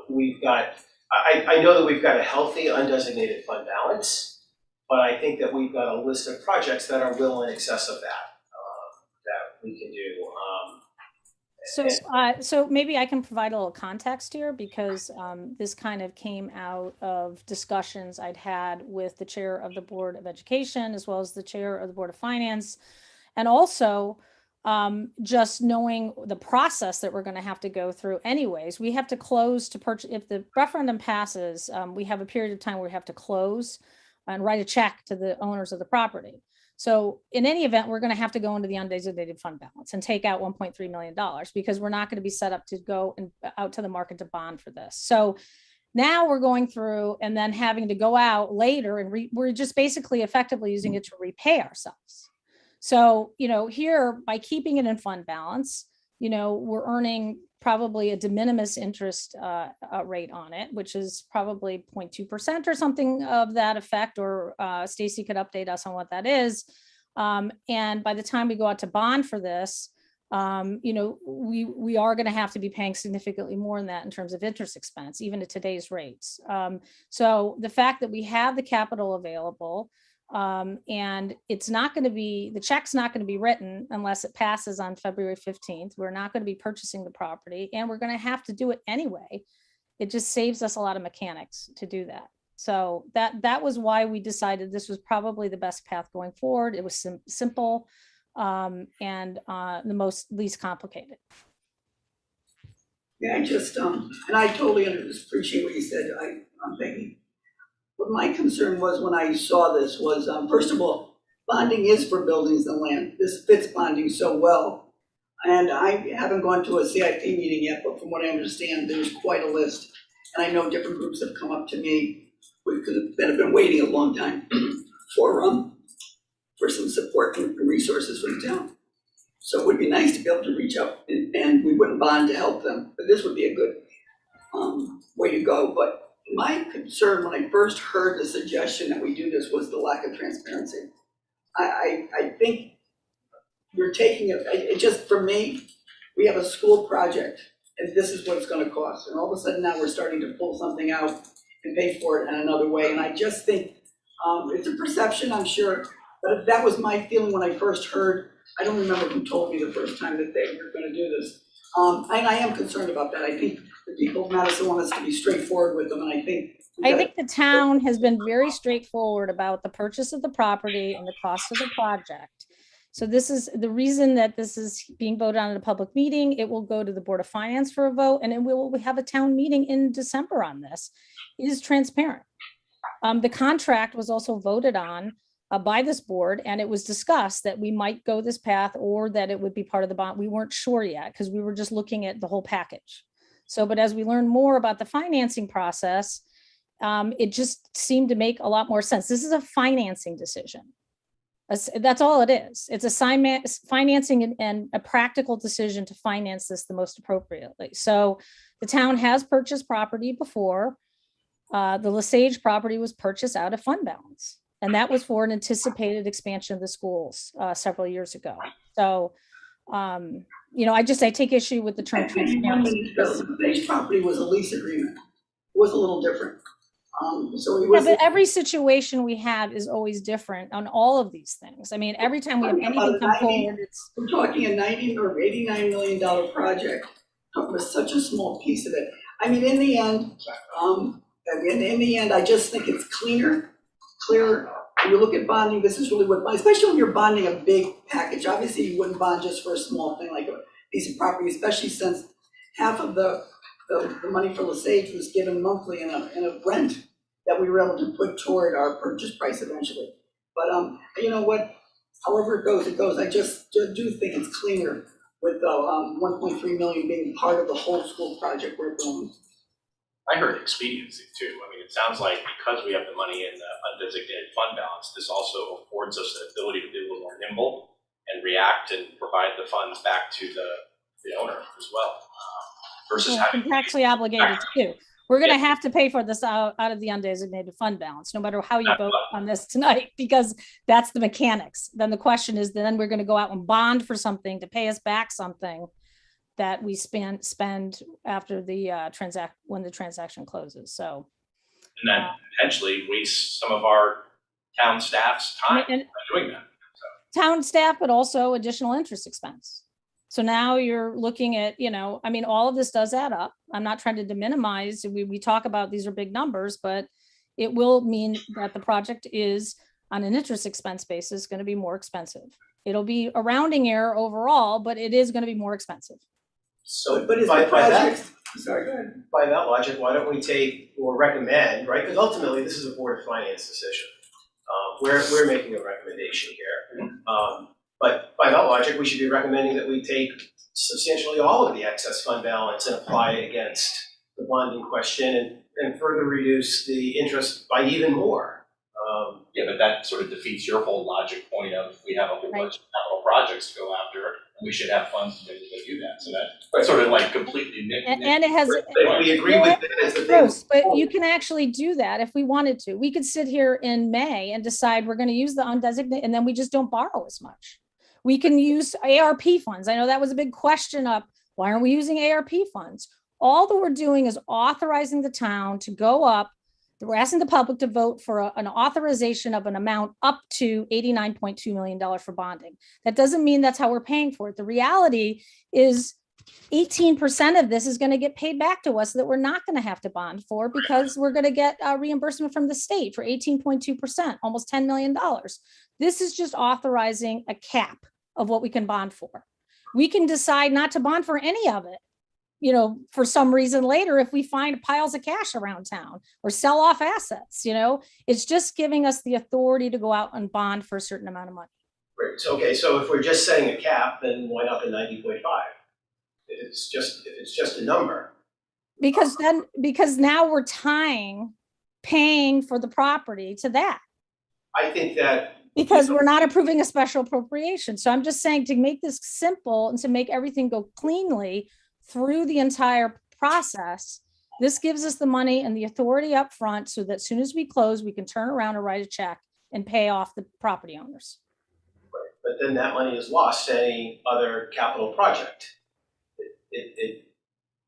We've got, I know that we've got a healthy undesignated fund balance, but I think that we've got a list of projects that are well in excess of that, that we can do. So maybe I can provide a little context here, because this kind of came out of discussions I'd had with the chair of the Board of Education, as well as the chair of the Board of Finance, and also just knowing the process that we're going to have to go through anyways. We have to close to purchase. If the referendum passes, we have a period of time where we have to close and write a check to the owners of the property. So in any event, we're going to have to go into the undesignated fund balance and take out $1.3 million, because we're not going to be set up to go out to the market to bond for this. So now we're going through and then having to go out later, and we're just basically effectively using it to repay ourselves. So, you know, here, by keeping it in fund balance, you know, we're earning probably a de minimis interest rate on it, which is probably 0.2% or something of that effect, or Stacy could update us on what that is. And by the time we go out to bond for this, you know, we are going to have to be paying significantly more than that in terms of interest expense, even at today's rates. So the fact that we have the capital available, and it's not going to be, the check's not going to be written unless it passes on February 15th. We're not going to be purchasing the property, and we're going to have to do it anyway. It just saves us a lot of mechanics to do that. So that was why we decided this was probably the best path going forward. It was simple and the least complicated. Yeah, I just, and I totally appreciate what you said, Peggy. But my concern was, when I saw this, was, first of all, bonding is for buildings and land. This fits bonding so well. And I haven't gone to a CIP meeting yet, but from what I understand, there's quite a list. And I know different groups have come up to me that have been waiting a long time for some support and resources from the town. So it would be nice to be able to reach out, and we wouldn't bond to help them, but this would be a good way to go. But my concern when I first heard the suggestion that we do this was the lack of transparency. I think you're taking it just, for me, we have a school project and this is what it's going to cost. And all of a sudden now we're starting to pull something out and pay for it in another way. And I just think it's a perception, I'm sure, but that was my feeling when I first heard. I don't remember who told me the first time that they were going to do this. And I am concerned about that. I think the people of Madison want us to be straightforward with them, and I think the town has been very straightforward about the purchase of the property and the cost of the project. So this is the reason that this is being voted on in a public meeting. It will go to the Board of Finance for a vote, and then we have a town meeting in December on this. It is transparent. The contract was also voted on by this board, and it was discussed that we might go this path or that it would be part of the bond. We weren't sure yet because we were just looking at the whole package. So, but as we learn more about the financing process, it just seemed to make a lot more sense. This is a financing decision. That's all it is. It's a financing and a practical decision to finance this the most appropriately. So the town has purchased property before. The Lesage property was purchased out of fund balance. And that was for an anticipated expansion of the schools several years ago. So, you know, I take issue with the term transparency. The Lesage property was a lease agreement. It was a little different. So it Yeah, was. but every situation we have is always different on all of these things. I mean, every time we have anything come forward, it's. We're talking a $90 or $89 million project with such a small piece of it. I mean, in the end, I just think it's clearer. When you look at bonding, this is really what, especially when you're bonding a big package. Obviously, you wouldn't bond just for a small thing like a piece of property, especially since half of the money for Lesage was given monthly in a rent that we were able to put toward our purchase price eventually. But you know what? However it goes. I just do think it's cleaner with the 1.3 million being part of the whole school project we're doing. I heard expediency too. I mean, it sounds like because we have the money in the undesignated fund balance, this also affords us the ability to be a little more nimble and react and provide the funds back to the owner as well. Versus having Contractually obligated to do. We're gonna have to pay for this out of the undesignated fund balance, no matter how you vote on this tonight, because that's the mechanics. Then the question is, then we're gonna go out and bond for something to pay us back something that we spend after the when the transaction closes, so. and then potentially waste some of our town staff's time by doing that. Town staff, but also additional interest expense. So now you're looking at, I mean, all of this does add up. I'm not trying to minimize. We talk about these are big numbers, but it will mean that the project is on an interest expense basis going to be more expensive. It'll be a rounding error overall, but it is going to be more expensive. So But it's by the project. that, Sorry, go ahead. by that logic, why don't we take or recommend, right? Because ultimately, this is a Board of Finance decision. We're making a recommendation here. But by that logic, we should be recommending that we take substantially all of the excess fund balance and apply it against the bonding question and further reduce the interest by even more. Yeah, but that sort of defeats your whole logic point of we have a whole bunch of capital projects to go after, and we should have funds to be able to do that. So that's sort of like completely And it has. We agree with that as the thing. Bruce, but you can actually do that if we wanted to. We could sit here in May and decide we're going to use the undesignated, and then we just don't borrow as much. We can use ARP funds. I know that was a big question of why aren't we using ARP funds? All that we're doing is authorizing the town to go up. We're asking the public to vote for an authorization of an amount up to $89.2 million for bonding. That doesn't mean that's how we're paying for it. The reality is 18% of this is going to get paid back to us that we're not going to have to bond for, because we're going to get a reimbursement from the state for 18.2%, almost $10 million. This is just authorizing a cap of what we can bond for. We can decide not to bond for any of it, for some reason later, if we find piles of cash around town or sell off assets. It's just giving us the authority to go out and bond for a certain amount of money. Right. So, okay, so if we're just setting a cap, then why not the 90.5? If it's just a number. Because now we're paying for the property to that. I think that. Because we're not approving a special appropriation. So I'm just saying, to make this simple and to make everything go cleanly through the entire process, this gives us the money and the authority up front so that as soon as we close, we can turn around and write a check and pay off the property owners. Right. But then that money is lost to any other capital project.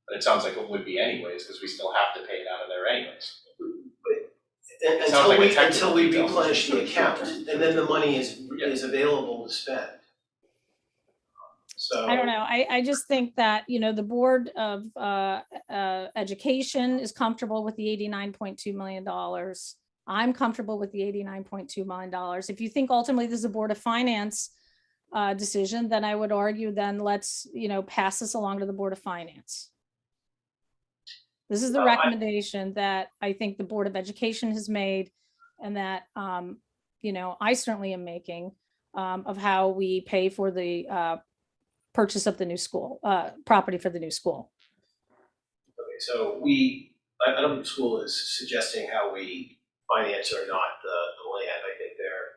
But it sounds like it would be anyways, because we still have to pay it out of there anyways. Until we replenish the account, and then the money is available to spend. So I don't know. I just think that, the Board of Education is comfortable with the $89.2 million. I'm comfortable with the $89.2 million. If you think ultimately this is a Board of Finance decision, then I would argue then let's, pass this along to the Board of Finance. This is the recommendation that I think the Board of Education has made, and that, I certainly am making, of how we pay for the purchase of the new school, property for the new school. Okay, so I don't think the school is suggesting how we finance or not the land. I think they're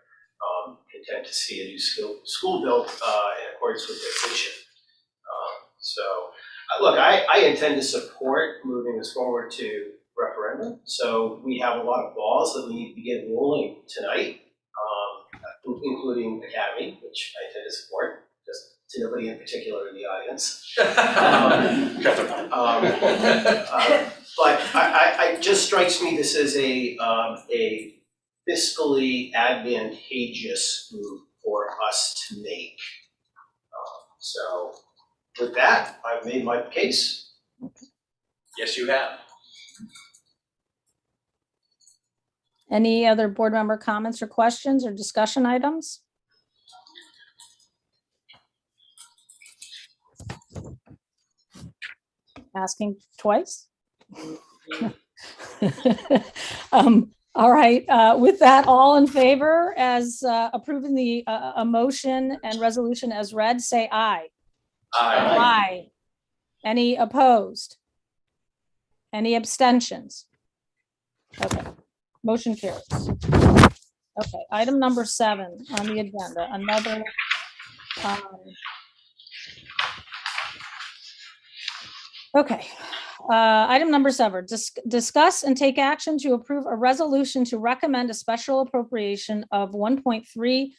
content to see a new school built in accordance with their vision. Look, I intend to support moving this forward to referendum. So we have a lot of balls that we need to begin rolling tonight, including Academy, which I intend to support, just to nobody in particular in the audience. But I It just strikes me this is a fiscally advantageous move for us to make. So with that, I've made my case. Yes, you have. Any other board member comments or questions or discussion items? Asking twice? All right, with that, all in favor as approving the a motion and resolution as read, say aye. Aye. Any opposed? Any abstentions? Okay, motion carries. Okay, item number 7 on the agenda, another okay. Item number 7, discuss and take action to approve a resolution to recommend a special appropriation of $1.3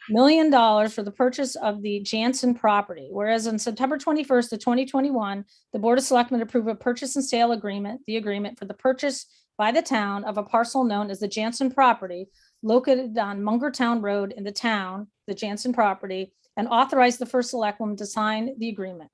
million for the purchase of the Jansen property. Whereas on September 21st of 2021, the Board of Selectmen approved a purchase and sale agreement, the agreement for the purchase by the town of a parcel known as the Jansen property located on Mungertown Road in the town, the Jansen property, and authorized the first selectwoman to sign the agreement.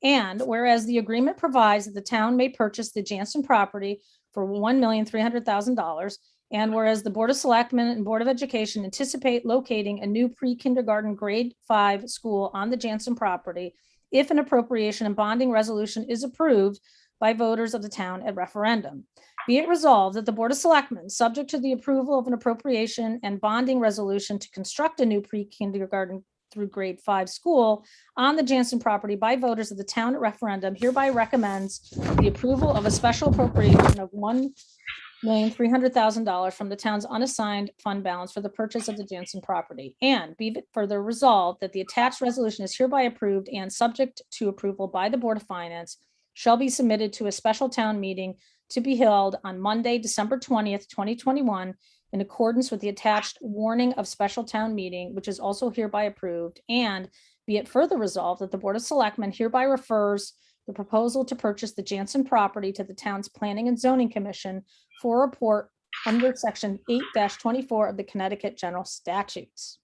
And whereas the agreement provides that the town may purchase the Jansen property for $1,300,000, and whereas the Board of Selectmen and Board of Education anticipate locating a new pre-kindergarten grade 5 school on the Jansen property if an appropriation and bonding resolution is approved by voters of the town at referendum. Be it resolved that the Board of Selectmen, subject to the approval of an appropriation and bonding resolution to construct a new pre-kindergarten through grade 5 school on the Jansen property by voters of the town at referendum, hereby recommends the approval of a special appropriation of $1,300,000 from the town's unassigned fund balance for the purchase of the Jansen property. And be it further resolved that the attached resolution is hereby approved and subject to approval by the Board of Finance shall be submitted to a special town meeting to be held on Monday, December 20th, 2021, in accordance with the attached warning of special town meeting, which is also hereby approved. And be it further resolved that the Board of Selectmen hereby refers the proposal to purchase the Jansen property to the town's Planning and Zoning Commission for a report under section 8-24 of the Connecticut General Statutes.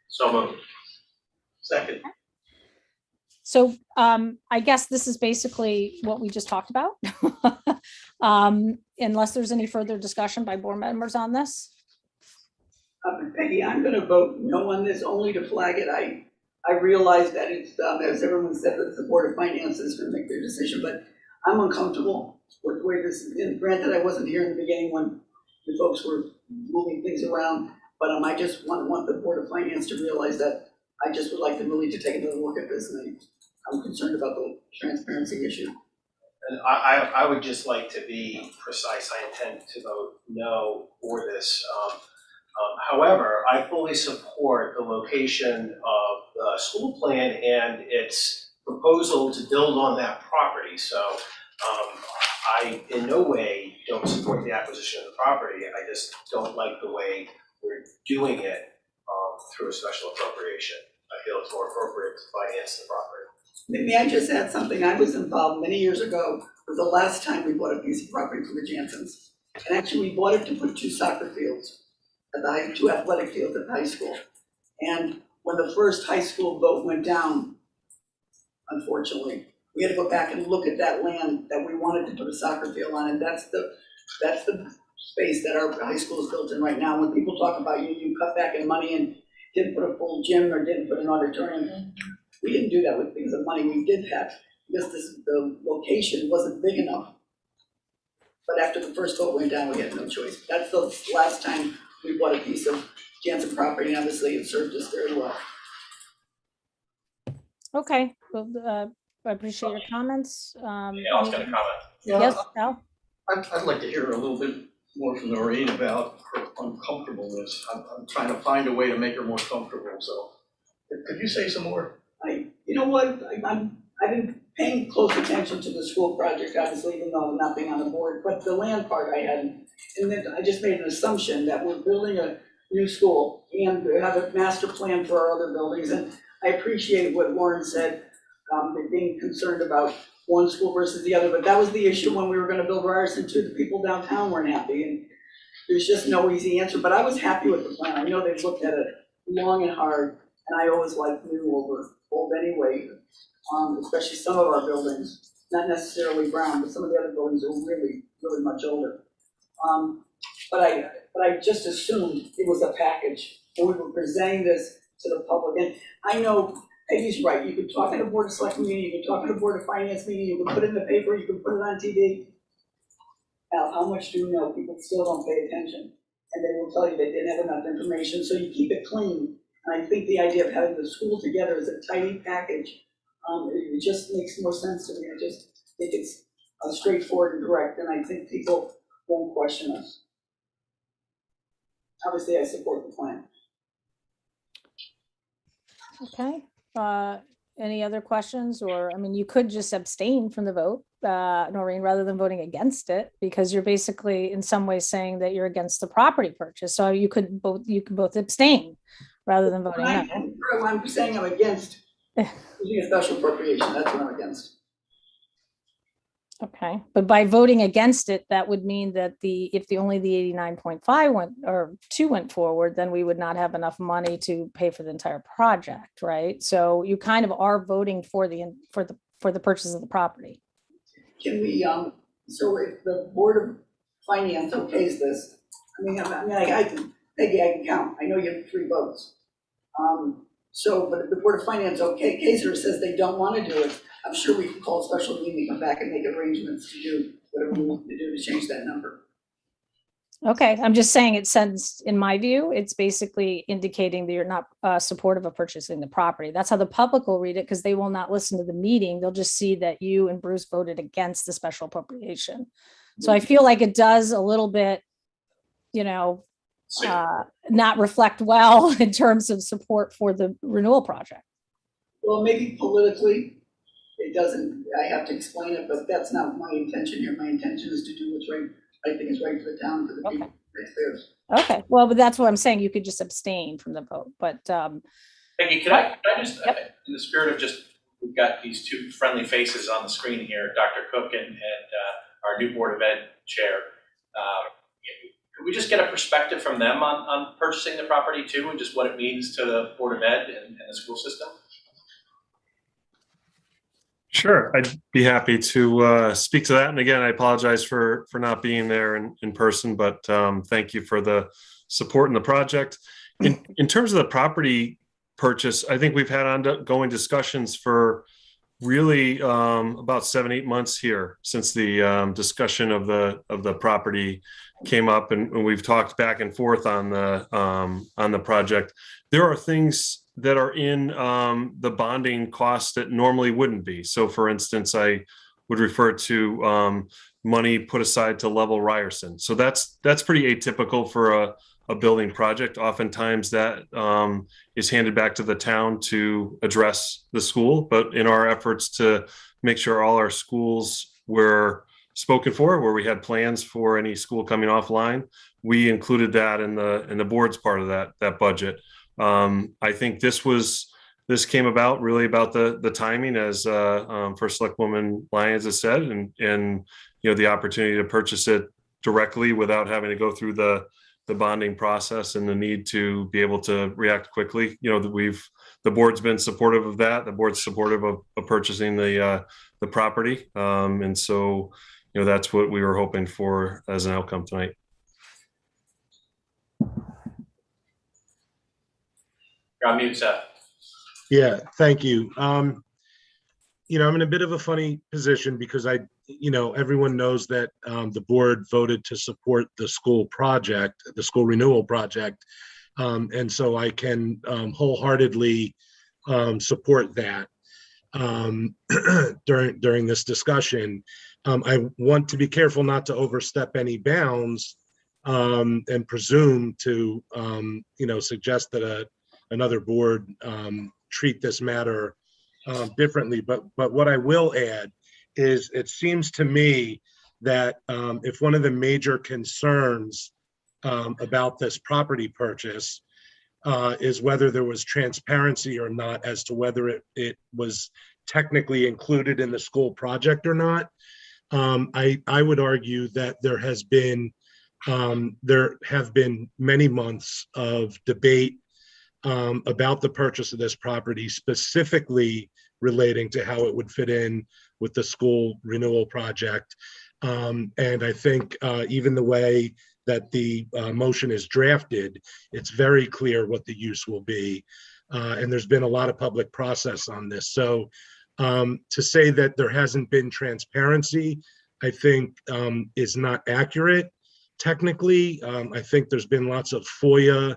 So moved. Second. So I guess this is basically what we just talked about. Unless there's any further discussion by board members on this. Peggy, I'm going to vote no on this, only to flag it. I realize that it's, as everyone said, that the Board of Finance is going to make their decision, but I'm uncomfortable with the way this is. And granted, I wasn't here in the beginning when the folks were moving things around, but I just want the Board of Finance to realize that I just would like them really to take another look at this, and I'm concerned about the transparency issue. And I would just like to be precise. I intend to vote no for this. However, I fully support the location of the school plan and its proposal to build on that property. So I in no way don't support the acquisition of the property. I just don't like the way we're doing it through a special appropriation. I feel it's more appropriate to finance the property. May I just add something? I was involved many years ago with the last time we bought a piece of property from the Jansens. And actually we bought it to put 2 soccer fields at the 2 athletic fields at the high school. And when the first high school vote went down, unfortunately, we had to go back and look at that land that we wanted to put a soccer field on, and that's the space that our high school is built in right now. When people talk about you cut back in money and didn't put a full gym or didn't put an auditorium, we didn't do that with because of money. We did that because the location wasn't big enough. But after the first vote went down, we had no choice. That's the last time we bought a piece of Jansen property, and obviously it served us very well. Okay, well, I appreciate your comments. Yeah, I was going to comment. Yes, Al? I'd like to hear a little bit more from Noreen about her uncomfortableness. I'm trying to find a way to make her more comfortable, so could you say some more? You know what, I've been paying close attention to the school project, obviously, even though I'm not being on the board, but the land part I hadn't. And then I just made an assumption that we're building a new school and we have a master plan for our other buildings. And I appreciate what Lauren said, being concerned about one school versus the other, but that was the issue when we were gonna build Ryerson too. The people downtown weren't happy, and there's just no easy answer, but I was happy with the plan. I know they've looked at it long and hard, and I always like new over old anyway, especially some of our buildings, not necessarily brown, but some of the other buildings are really, really much older. But I just assumed it was a package, and we were presenting this to the public, and I know Peggy's right. You could talk at a Board of Selectmen meeting, you could talk at a Board of Finance meeting, you could put it in the paper, you could put it on TV. Now, how much do you know? People still don't pay attention, and they will tell you they didn't have enough information, so you keep it clean. And I think the idea of having the school together as a tidy package, it just makes more sense to me. I just think it's straightforward and direct, and I think people won't question us. Obviously, I support the plan. Okay, any other questions? Or, I mean, you could just abstain from the vote, Noreen, rather than voting against it, because you're basically in some ways saying that you're against the property purchase. So you could both abstain rather than voting no. I'm saying I'm against using a special appropriation. That's what I'm against. Okay, but by voting against it, that would mean that if only the 89.5 went forward, then we would not have enough money to pay for the entire project, right? So you kind of are voting for the purchase of the property. Can we, so if the Board of Finance okays this, I can count. I know you have 3 votes. But if the Board of Finance okays or says they don't want to do it, I'm sure we can call a special meeting, come back and make arrangements to do whatever we want to do to change that number. Okay, I'm just saying it sends, in my view, it's basically indicating that you're not supportive of purchasing the property. That's how the public will read it, because they will not listen to the meeting. They'll just see that you and Bruce voted against the special appropriation. So I feel like it does a little bit, not reflect well in terms of support for the renewal project. Well, maybe politically, it doesn't, I have to explain it, but that's not my intention here. My intention is to do what's right. I think it's right for the town, for the people, taxpayers. Okay, well, but that's what I'm saying. You could just abstain from the vote, but. Peggy, can I just, in the spirit of just, we've got these 2 friendly faces on the screen here, Dr. Cook and our new Board of Ed chair. Could we just get a perspective from them on purchasing the property too, and just what it means to the Board of Ed and the school system? Sure, I'd be happy to speak to that. And again, I apologize for not being there in person, but thank you for the support in the project. In terms of the property purchase, I think we've had ongoing discussions for really about 7-8 months here since the discussion of the property came up, and we've talked back and forth on the project. There are things that are in the bonding costs that normally wouldn't be. So for instance, I would refer to money put aside to level Ryerson. So that's pretty atypical for a building project. Oftentimes that is handed back to the town to address the school. But in our efforts to make sure all our schools were spoken for, where we had plans for any school coming offline, we included that in the board's part of that budget. I think this came about really about the timing, as First Selectwoman Lyons has said, and the opportunity to purchase it directly without having to go through the bonding process and the need to be able to react quickly. The board's been supportive of that. The board's supportive of purchasing the property, and so that's what we were hoping for as an outcome tonight. You're on mute, Seth. Yeah, thank you. I'm in a bit of a funny position because everyone knows that the board voted to support the school project, the school renewal project. And so I can wholeheartedly support that during this discussion. I want to be careful not to overstep any bounds and presume to, suggest that another board treat this matter differently. But what I will add is it seems to me that if one of the major concerns about this property purchase is whether there was transparency or not as to whether it was technically included in the school project or not. I would argue that there have been many months of debate about the purchase of this property, specifically relating to how it would fit in with the school renewal project. And I think even the way that the motion is drafted, it's very clear what the use will be. And there's been a lot of public process on this. So to say that there hasn't been transparency, I think is not accurate. Technically, I think there's been lots of FOIA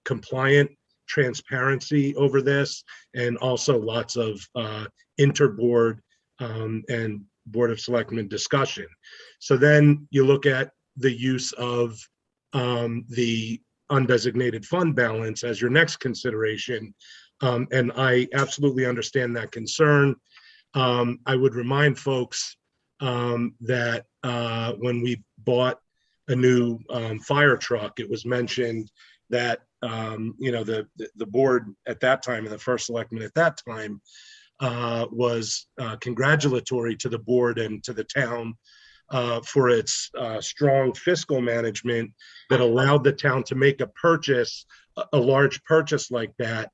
compliant transparency over this, and also lots of interboard and Board of Selectmen discussion. So then you look at the use of the undesignated fund balance as your next consideration. And I absolutely understand that concern. I would remind folks that when we bought a new fire truck, it was mentioned that the board at that time and the first selectman at that time was congratulatory to the board and to the town for its strong fiscal management that allowed the town to make a large purchase like that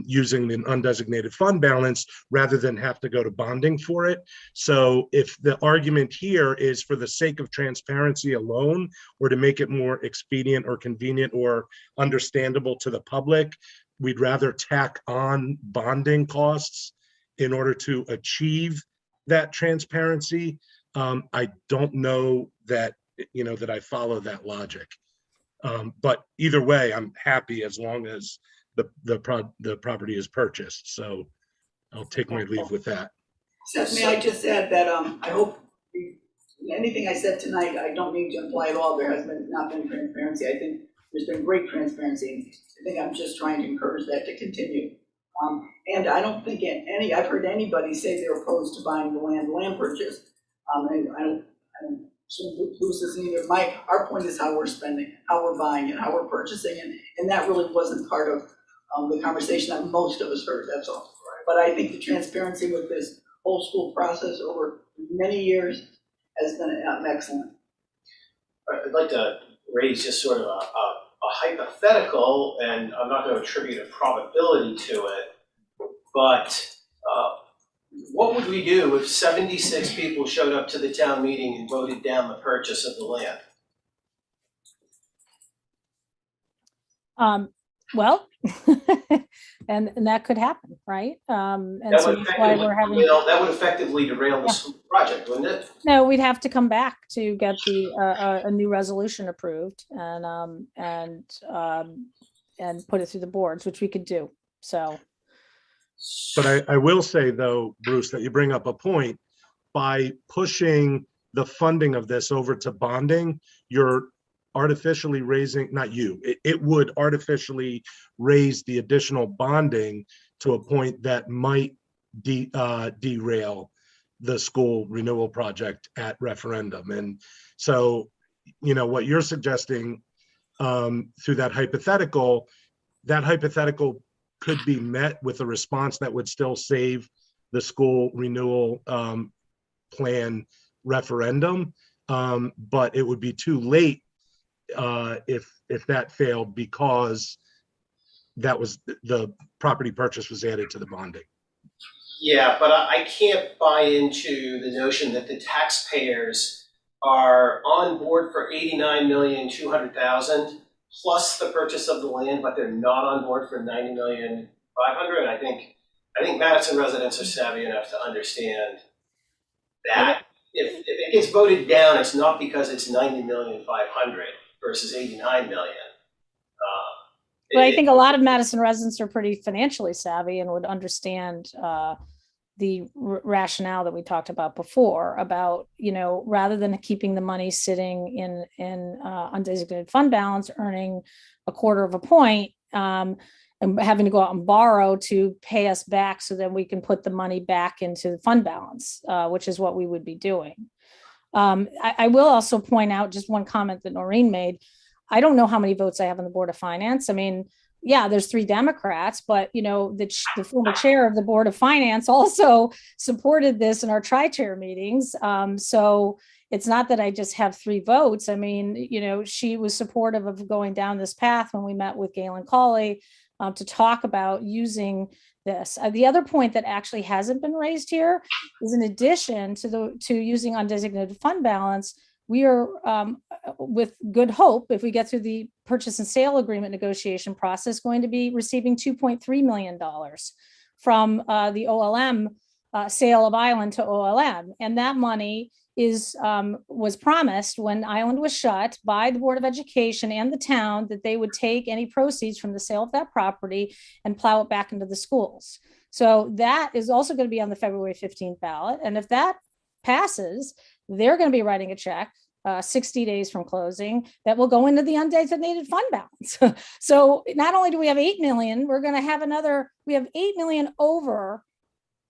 using an undesignated fund balance rather than have to go to bonding for it. So if the argument here is for the sake of transparency alone, or to make it more expedient or convenient or understandable to the public, we'd rather tack on bonding costs in order to achieve that transparency. I don't know that, that I follow that logic. But either way, I'm happy as long as the property is purchased. So I'll take my leave with that. Seth, may I just add that I hope anything I said tonight, I don't mean to imply at all there has not been transparency. I think there's been great transparency. I think I'm just trying to encourage that to continue. And I don't think I've heard anybody say they're opposed to buying the land purchase. And I don't lose this either. Our point is how we're spending, how we're buying, and how we're purchasing, and that really wasn't part of the conversation that most of us heard. That's all. But I think the transparency with this whole school process over many years has been excellent. I'd like to raise just sort of a hypothetical, and I'm not going to attribute a probability to it, but what would we do if 76 people showed up to the town meeting and voted down the purchase of the land? Well, and that could happen, right? And so that's why we're having. That would effectively derail the school project, wouldn't it? No, we'd have to come back to get a new resolution approved and put it through the boards, which we could do. So. But I will say though, Bruce, that you bring up a point. By pushing the funding of this over to bonding, you're artificially raising, not you, it would artificially raise the additional bonding to a point that might derail the school renewal project at referendum. And so, what you're suggesting through that hypothetical could be met with a response that would still save the school renewal plan referendum, but it would be too late if that failed, because that was the property purchase was added to the bonding. Yeah, but I can't buy into the notion that the taxpayers are on board for $89,200,000 plus the purchase of the land, but they're not on board for $90,500,000. I think Madison residents are savvy enough to understand that if it gets voted down, it's not because it's $90,500,000 versus $89 million. But I think a lot of Madison residents are pretty financially savvy and would understand the rationale that we talked about before about, rather than keeping the money sitting in undesignated fund balance, earning 1/4 of a point, and having to go out and borrow to pay us back so that we can put the money back into the fund balance, which is what we would be doing. I will also point out just one comment that Noreen made. I don't know how many votes I have on the Board of Finance. I mean, yeah, there's 3 Democrats, but the former chair of the Board of Finance also supported this in our tri-chair meetings. So it's not that I just have 3 votes. I mean, she was supportive of going down this path when we met with Galen Colley to talk about using this. The other point that actually hasn't been raised here is, in addition to using undesignated fund balance, we are, with good hope, if we get through the purchase and sale agreement negotiation process, going to be receiving $2.3 million from the OLM sale of Island to OLM. And that money was promised when Island was shut by the Board of Education and the town, that they would take any proceeds from the sale of that property and plow it back into the schools. So that is also going to be on the February 15th ballot. And if that passes, they're going to be writing a check 60 days from closing that will go into the undesignated fund balance. So not only do we have 8 million, we're going to have we have 8 million over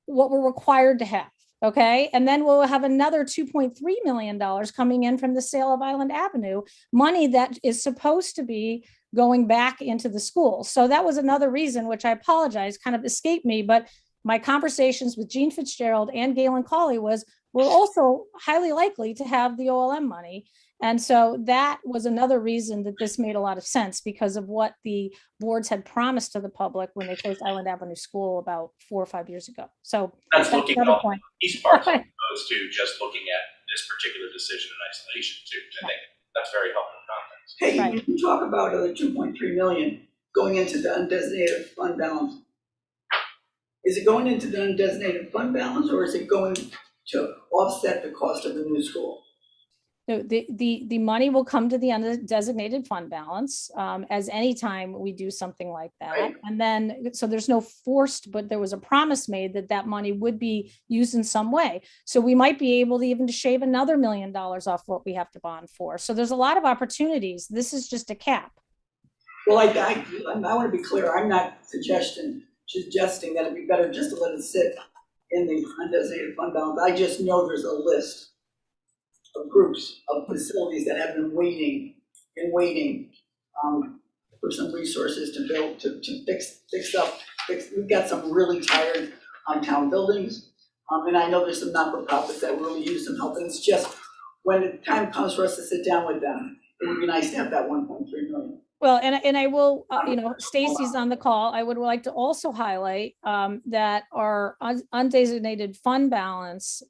what we're required to have. Okay. And then we'll have another $2.3 million coming in from the sale of Island Avenue, money that is supposed to be going back into the schools. So that was another reason, which I apologize, kind of escaped me, but my conversations with Jean Fitzgerald and Galen Colley was, we're also highly likely to have the OLM money. And so that was another reason that this made a lot of sense, because of what the boards had promised to the public when they closed Island Avenue School about 4 or 5 years ago. So That's looking at all point. these parts as opposed to just looking at this particular decision in isolation too. I think that's very helpful context. Hey, Right. when you talk about the 2.3 million going into the undesignated fund balance, is it going into the undesignated fund balance, or is it going to offset the cost of the new school? So the money will come to the undesignated fund balance, as any time we do something like that. Right. And then, so there's no forced, but there was a promise made that that money would be used in some way. So we might be able to even shave another $1 million off what we have to bond for. So there's a lot of opportunities. This is just a cap. Well, I want to be clear. I'm not suggesting that it'd be better just to let it sit in the undesignated fund balance. I just know there's a list of groups of facilities that have been waiting for some resources to build, to fix up. We've got some really tired town buildings, and I know there's some not-for-profits that really use some help. And it's just, when the time comes for us to sit down with them, it would be nice to have that 1.3 million. Well, and I will, Stacy's on the call. I would like to also highlight that our undesignated fund balance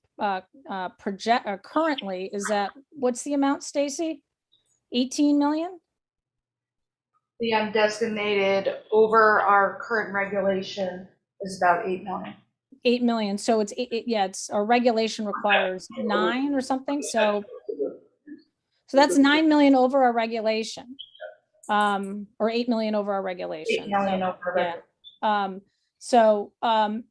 currently is at, what's the amount, Stacy? 18 million? The undesignated over our current regulation is about 8 million. 8 million. So it's our regulation requires 9 or something. So that's 9 million over our regulation. Or 8 million over our regulation. 8 million over. Yeah.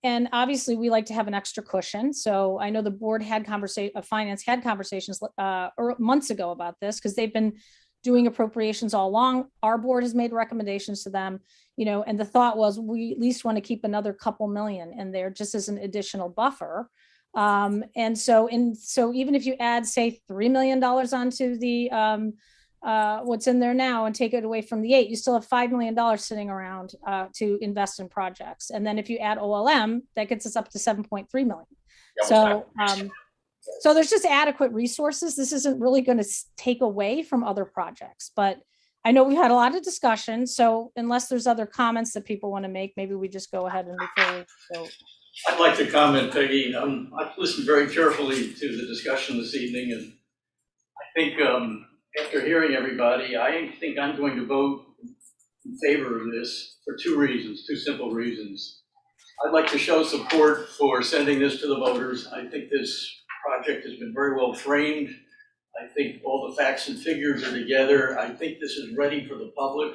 And obviously we like to have an extra cushion. So I know the board had finance had conversations months ago about this, because they've been doing appropriations all along. Our board has made recommendations to them, and the thought was, we at least want to keep another couple million in there just as an additional buffer. And so even if you add, say, $3 million onto the what's in there now and take it away from the 8, you still have $5 million sitting around to invest in projects. And then if you add OLM, that gets us up to 7.3 million. So there's just adequate resources. This isn't really going to take away from other projects, but I know we've had a lot of discussion. So unless there's other comments that people want to make, maybe we just go ahead and move forward. So I'd like to comment, Peggy. I've listened very carefully to the discussion this evening, and I think after hearing everybody, I think I'm going to vote in favor of this for 2 reasons, 2 simple reasons. I'd like to show support for sending this to the voters. I think this project has been very well framed. I think all the facts and figures are together. I think this is ready for the public.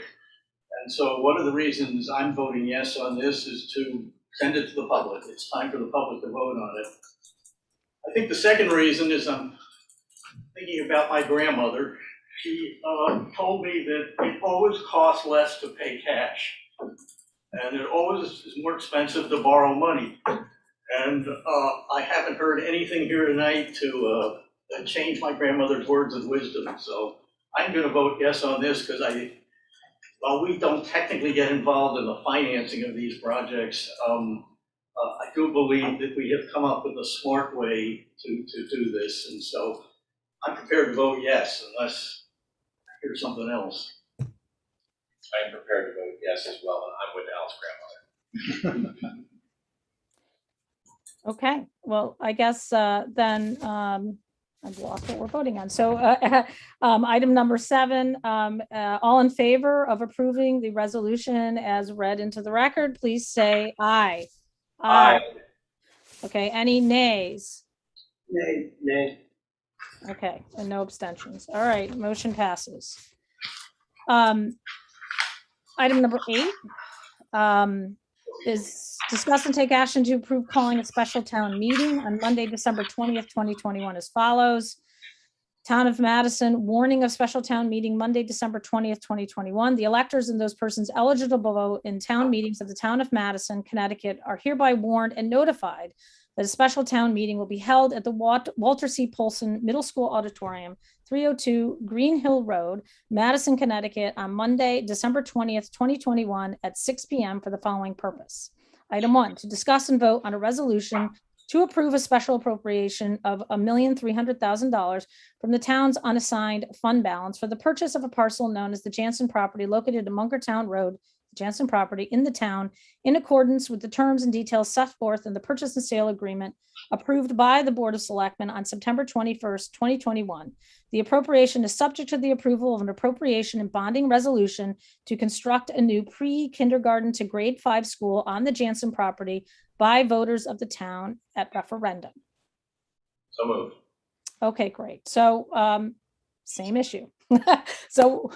And so one of the reasons I'm voting yes on this is to send it to the public. It's time for the public to vote on it. I think the second reason is I'm thinking about my grandmother. She told me that it always costs less to pay cash, and it always is more expensive to borrow money. And I haven't heard anything here tonight to change my grandmother's words of wisdom. So I'm going to vote yes on this, because while we don't technically get involved in the financing of these projects, I do believe that we have come up with a smart way to do this. And so I'm prepared to vote yes, unless I hear something else. I'm prepared to vote yes as well, and I'm with Al's grandmother. Okay, well, I guess then I've lost what we're voting on. So item number 7, all in favor of approving the resolution as read into the record, please say aye. Aye. Okay, any nays? Nay. Nay. Okay, and no abstentions. All right, motion passes. Item number 8 is discuss and take action to approve calling a special town meeting on Monday, December 20th, 2021 as follows. Town of Madison, warning of special town meeting Monday, December 20th, 2021. The electors and those persons eligible to vote in town meetings of the town of Madison, Connecticut are hereby warned and notified that a special town meeting will be held at the Walter C. Polson Middle School Auditorium, 302 Green Hill Road, Madison, Connecticut, on Monday, December 20th, 2021 at 6 p.m. for the following purpose. Item 1, to discuss and vote on a resolution to approve a special appropriation of $1,300,000 from the town's unassigned fund balance for the purchase of a parcel known as the Jansen property located at Munkertown Road, Jansen property in the town, in accordance with the terms and details set forth in the purchase and sale agreement approved by the Board of Selectmen on September 21st, 2021. The appropriation is subject to the approval of an appropriation and bonding resolution to construct a new pre-kindergarten to grade 5 school on the Jansen property by voters of the town at referendum. So moved. Okay, great. So same issue. So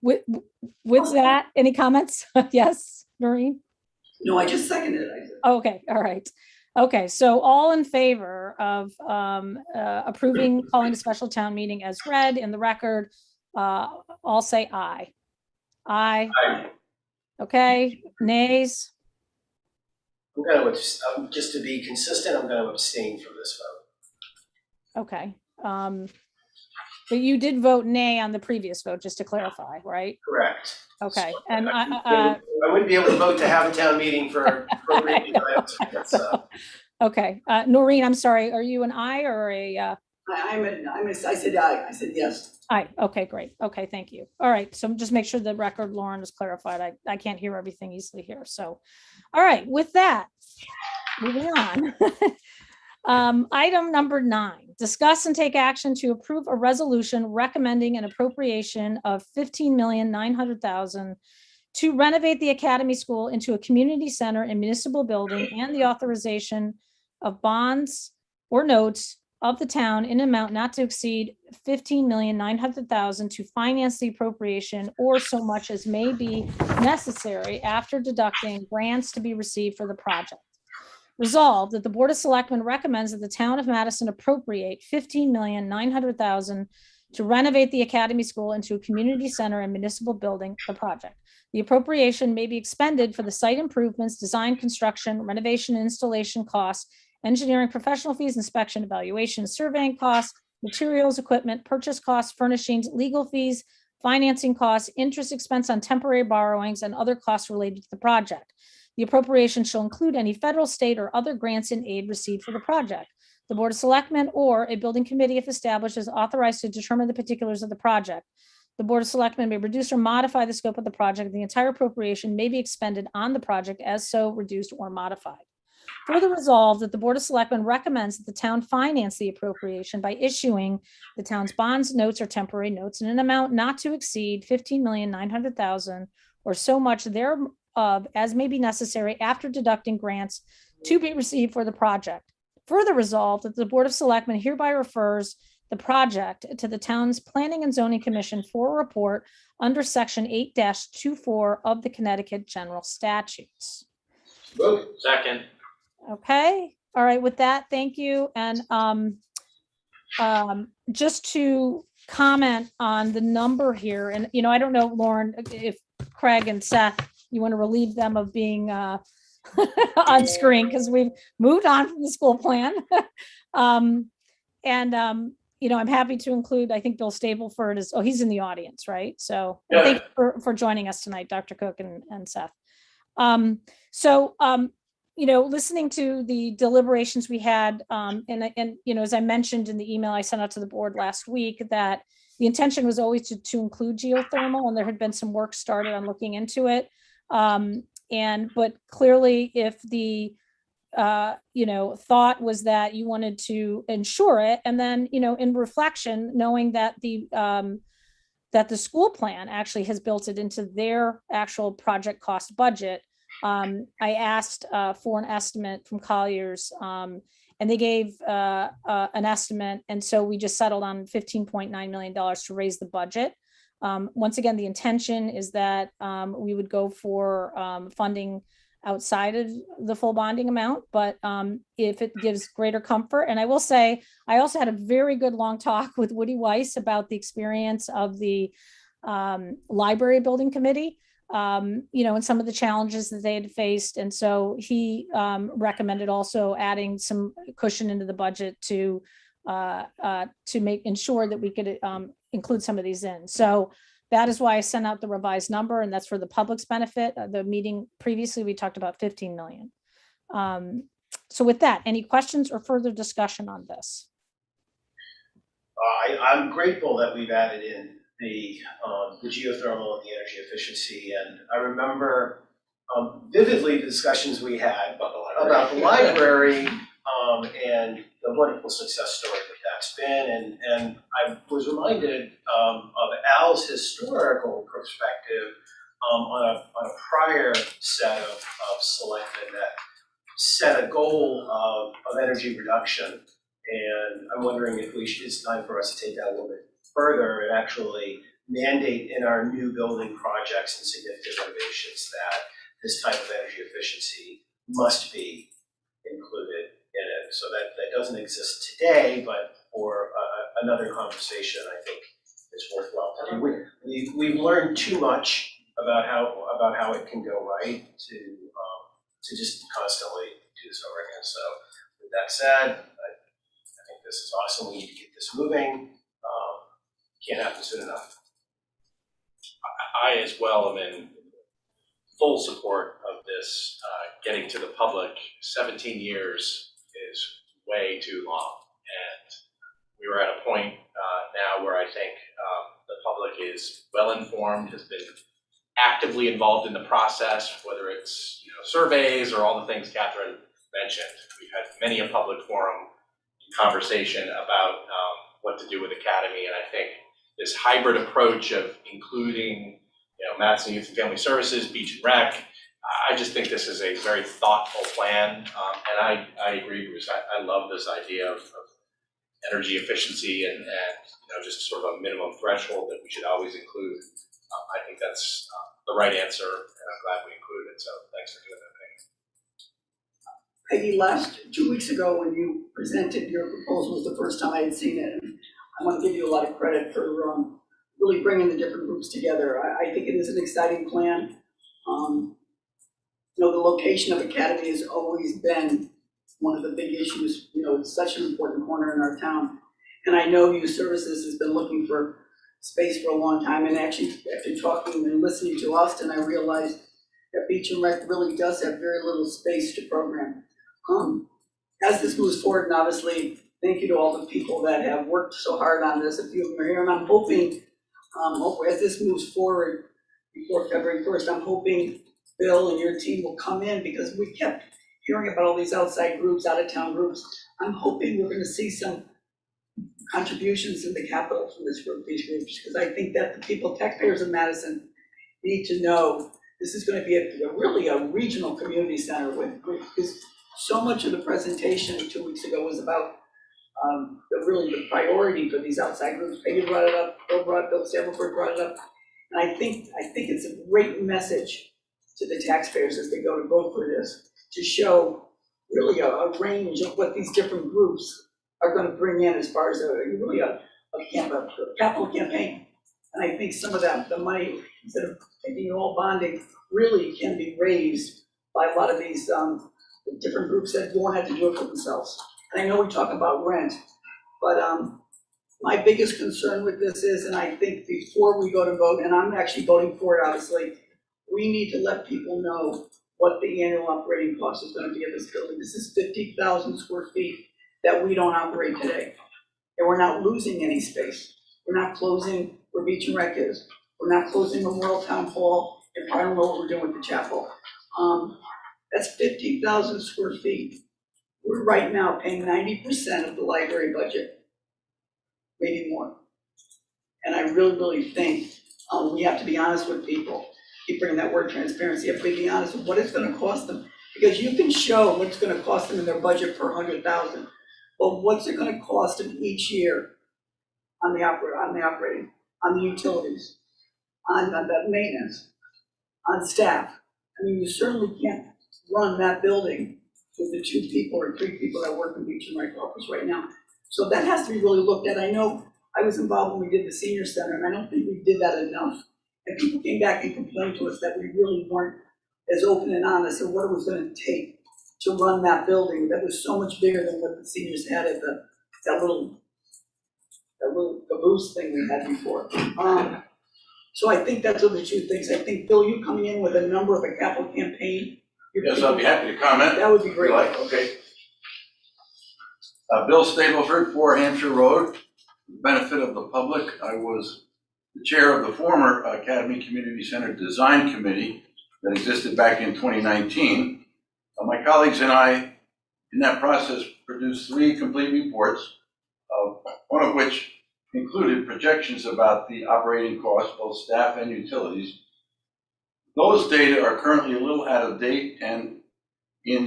with that, any comments? Yes, Noreen? No, I just seconded it. Okay, all right. Okay, so all in favor of approving calling a special town meeting as read in the record, all say aye. Aye. Aye. Okay, nays? I'm going to, just to be consistent, I'm going to abstain from this vote. Okay. But you did vote nay on the previous vote, just to clarify, right? Correct. Okay, and I wouldn't be able to vote to have a town meeting for appropriating items. okay, Noreen, I'm sorry, are you an aye or a? I said aye. I said yes. Aye. Okay, great. Okay, thank you. All right, so just make sure the record, Lauren, is clarified. I can't hear everything easily here. So, all right, with that, moving on. Item number 9, discuss and take action to approve a resolution recommending an appropriation of $15,900,000 to renovate the Academy School into a community center and municipal building, and the authorization of bonds or notes of the town in an amount not to exceed $15,900,000 to finance the appropriation, or so much as may be necessary after deducting grants to be received for the project. Resolved that the Board of Selectmen recommends that the town of Madison appropriate $15,900,000 to renovate the Academy School into a community center and municipal building, the project. The appropriation may be expended for the site improvements, design, construction, renovation, and installation costs, engineering, professional fees, inspection, evaluation, surveying costs, materials, equipment, purchase costs, furnishings, legal fees, financing costs, interest expense on temporary borrowings, and other costs related to the project. The appropriation shall include any federal, state, or other grants and aid received for the project. The Board of Selectmen or a building committee, if established, is authorized to determine the particulars of the project. The Board of Selectmen may reduce or modify the scope of the project. The entire appropriation may be expended on the project as so reduced or modified. Further resolved that the Board of Selectmen recommends that the town finance the appropriation by issuing the town's bonds, notes, or temporary notes in an amount not to exceed $15,900,000 or so much thereof as may be necessary after deducting grants to be received for the project. Further resolved that the Board of Selectmen hereby refers the project to the town's Planning and Zoning Commission for a report under section 8-24 of the Connecticut General Statutes. Move. Second. Okay, all right, with that, thank you. And just to comment on the number here, and I don't know, Lauren, if Craig and Seth, you want to relieve them of being on screen because we've moved on from the school plan. I'm happy to include, I think Bill Stapleford is, he's in the audience, right? So Yeah. thank you for joining us tonight, Dr. Cook and Seth. Listening to the deliberations we had, as I mentioned in the email I sent out to the board last week, that the intention was always to include geothermal, and there had been some work started on looking into it. But clearly, if the thought was that you wanted to ensure it, and then in reflection, knowing that the school plan actually has built it into their actual project cost budget, I asked for an estimate from Colliers, and they gave an estimate, and so we just settled on $15.9 million to raise the budget. Once again, the intention is that we would go for funding outside of the full bonding amount, but if it gives greater comfort. And I will say, I also had a very good long talk with Woody Weiss about the experience of the library building committee, and some of the challenges that they had faced. And so he recommended also adding some cushion into the budget to ensure that we could include some of these in. So that is why I sent out the revised number, and that's for the public's benefit. The meeting previously, we talked about 15 million. So with that, any questions or further discussion on this? I'm grateful that we've added in the geothermal and the energy efficiency, and I remember vividly the discussions we had about the library and the wonderful success story that that's been, and I was reminded of Al's historical perspective on a prior set of selectmen that set a goal of energy reduction, and I'm wondering if it's time for us to take that a little bit further and actually mandate in our new building projects and significant renovations that this type of energy efficiency must be included in it. So that doesn't exist today, but for another conversation, I think is worthwhile. We've learned too much about how it can go right to just constantly do this over again. So with that said, I think this is awesome. We need to get this moving. Can't happen soon enough. I as well am in full support of this getting to the public. 17 years is way too long, and we were at a point now where I think the public is well informed, has been actively involved in the process, whether it's surveys or all the things Catherine mentioned. We've had many a public forum conversation about what to do with Academy, and I think this hybrid approach of including Madison Youth and Family Services, Beach and Rec, I just think this is a very thoughtful plan, and I agree, Bruce. I love this idea of energy efficiency and just sort of a minimum threshold that we should always include. I think that's the right answer, and I'm glad we included it. So thanks for doing that, Peggy. Peggy, last 2 weeks ago when you presented your proposal was the first time I had seen it. And I want to give you a lot of credit for really bringing the different groups together. I think it is an exciting plan. The location of Academy has always been one of the big issues. It's such an important corner in our town. And I know Youth Services has been looking for space for a long time. And actually, after talking and listening to Austin, I realized that Beach and Rec really does have very little space to program. As this moves forward, and obviously, thank you to all the people that have worked so hard on this. A few of them are here, and I'm hoping, as this moves forward before February 1st, I'm hoping Bill and your team will come in, because we kept hearing about all these outside groups, out-of-town groups. I'm hoping we're going to see some contributions in the capital from these groups, because I think that the people, taxpayers of Madison, need to know this is going to be really a regional community center because so much of the presentation 2 weeks ago was about the priority for these outside groups. Peggy brought it up, Bill Stapleford brought it up, and I think it's a great message to the taxpayers as they go to vote for this, to show really a range of what these different groups are going to bring in as far as a capital campaign. And I think some of that, the money, instead of taking all bonding, really can be raised by a lot of these different groups that won't have to do it for themselves. And I know we talk about rent, but My biggest concern with this is, and I think before we go to vote, and I'm actually voting for it, obviously, we need to let people know what the annual operating cost is gonna be of this building. This is 50,000 square feet that we don't operate today. And we're not losing any space. We're not closing where Beach and Rec is. We're not closing Memorial Town Hall, and I don't know what we're doing with the chapel. That's 50,000 square feet. We're right now paying 90% of the library budget, maybe more. And I really think we have to be honest with people. Keep bringing that word transparency, you have to be honest with what it's gonna cost them. Because you can show what's gonna cost them in their budget per 100,000, but what's it gonna cost them each year on the operating, on the utilities, on the maintenance, on staff? I mean, you certainly can't run that building with the 2 people or 3 people that work in Beach and Rec office right now. So that has to be really looked at. I know I was involved when we did the senior center, and I don't think we did that enough. And people came back and complained to us that we really weren't as open and honest of what it was gonna take to run that building that was so much bigger than what the seniors had at that little caboose thing we had before. So I think that's the 2 things. I think, Bill, you coming in with a number of a capital campaign. Yes, I'd be happy to comment. That would be great. Okay. Bill Stapleford, 4 Hampshire Road. For the benefit of the public, I was the chair of the former Academy Community Center Design Committee that existed back in 2019. My colleagues and I, in that process, produced 3 complete reports, one of which included projections about the operating costs, both staff and utilities. Those data are currently a little out of date, and in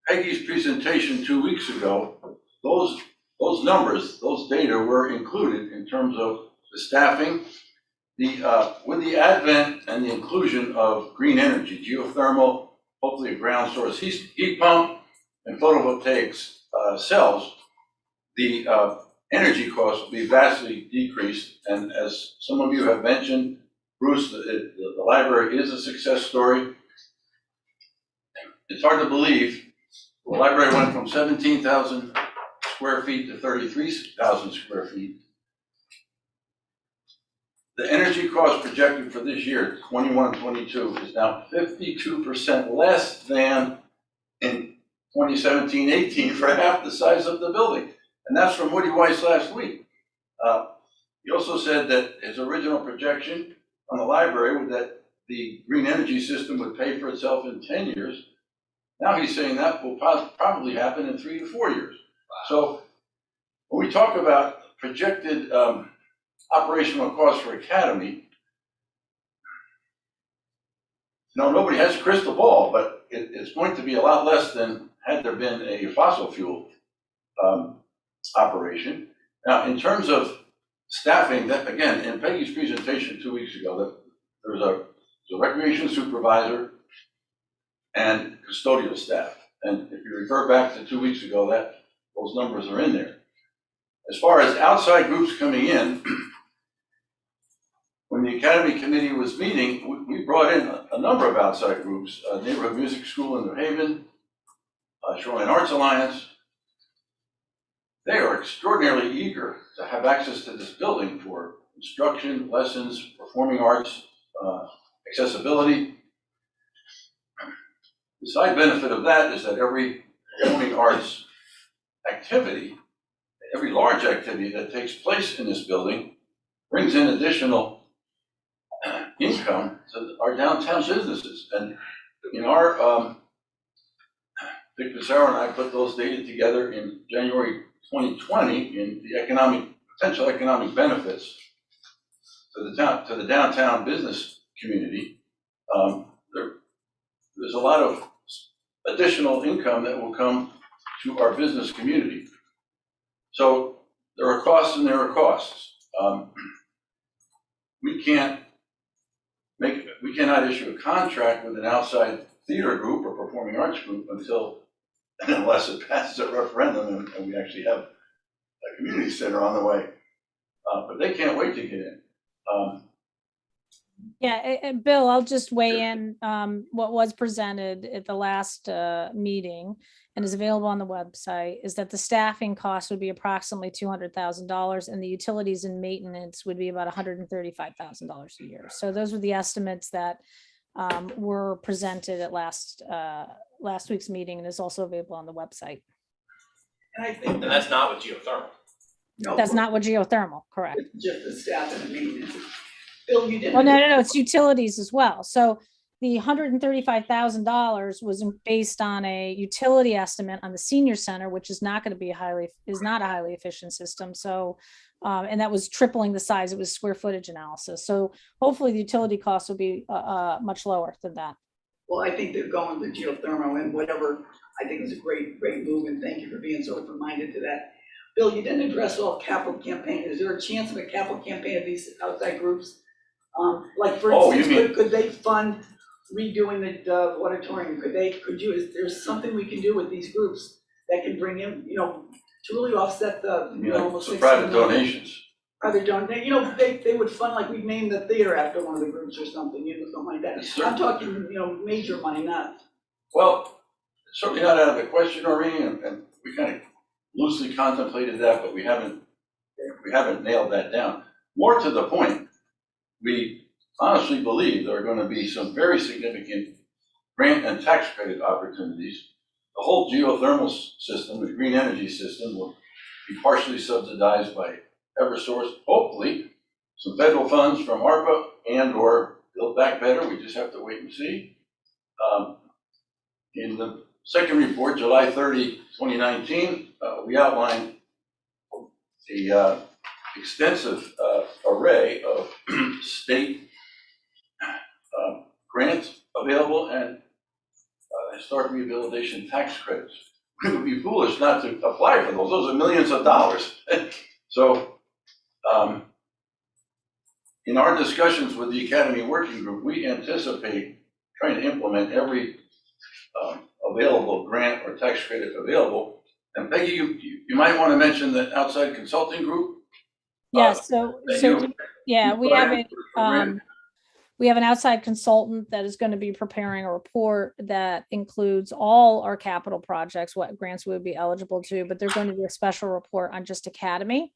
Peggy's presentation 2 weeks ago, those numbers, those data were included in terms of the staffing. With the advent and the inclusion of green energy, geothermal, hopefully a ground source heat pump, and photovoltaics cells, the energy costs will be vastly decreased. And as some of you have mentioned, Bruce, the library is a success story. It's hard to believe the library went from 17,000 square feet to 33,000 square feet. The energy cost projected for this year, 21-22, is now 52% less than in 2017-18 for half the size of the building. And that's from Woody Weiss last week. He also said that his original projection on the library was that the green energy system would pay for itself in 10 years. Now he's saying that will probably happen in 3 to 4 years. So when we talk about projected operational costs for Academy, nobody has a crystal ball, but it's going to be a lot less than had there been a fossil fuel operation. Now, in terms of staffing, that again, in Peggy's presentation 2 weeks ago, that there's a recreation supervisor and custodial staff. And if you refer back to 2 weeks ago, those numbers are in there. As far as outside groups coming in, when the Academy Committee was meeting, we brought in a number of outside groups, Neighborhood Music School in New Haven, Shoreline Arts Alliance. They are extraordinarily eager to have access to this building for instruction, lessons, performing arts, accessibility. The side benefit of that is that every performing arts activity, every large activity that takes place in this building brings in additional income to our downtown businesses. And in our, Vic Pissarro and I put those data together in January 2020 in the potential economic benefits to the downtown business community. There's a lot of additional income that will come to our business community. So there are costs and there are costs. We cannot issue a contract with an outside theater group or performing arts group unless it passes a referendum and we actually have a community center on the way. But they can't wait to get in. Yeah, Bill, I'll just weigh in. What was presented at the last meeting and is available on the website is that the staffing cost would be approximately $200,000 and the utilities and maintenance would be about $135,000 a year. So those were the estimates that were presented at last week's meeting and is also available on the website. And I think. And that's not with geothermal. No, That's not what geothermal, correct? it's just the staff and the maintenance. Bill, you didn't. Well, no, it's utilities as well. So the $135,000 was based on a utility estimate on the senior center, which is not going to be not a highly efficient system. So, and that was tripling the size. It was square footage analysis. So hopefully the utility costs will be much lower than that. Well, I think they're going with geothermal and whatever. I think it's a great move, and thank you for being so open-minded to that. Bill, you didn't address all capital campaign. Is there a chance of a capital campaign of these outside groups? Like for instance, could they fund redoing the auditorium? Is there something we can do with these groups that can bring in, to really offset the, almost private donations? Private donation, they would fund, like we named the theater after one of the groups or something, something like that. I'm talking, major money, not. Well, it's certainly not out of the question, Noreen, and we kind of loosely contemplated that, but we haven't nailed that down. More to the point, we honestly believe there are going to be some very significant grant and tax credit opportunities. The whole geothermal system, the green energy system, will be partially subsidized by Eversource, hopefully some federal funds from ARPA and or Build Back Better. We just have to wait and see. In the second report, July 30, 2019, we outlined the extensive array of state grants available and historic rehabilitation tax credits. We would be foolish not to apply for those. Those are millions of dollars. So in our discussions with the Academy Working Group, we anticipate trying to implement every available grant or tax credit available. And Peggy, you might want to mention the outside consulting group. Yes, we have an outside consultant that is going to be preparing a report that includes all our capital projects, what grants we would be eligible to, but they're going to do a special report on just Academy,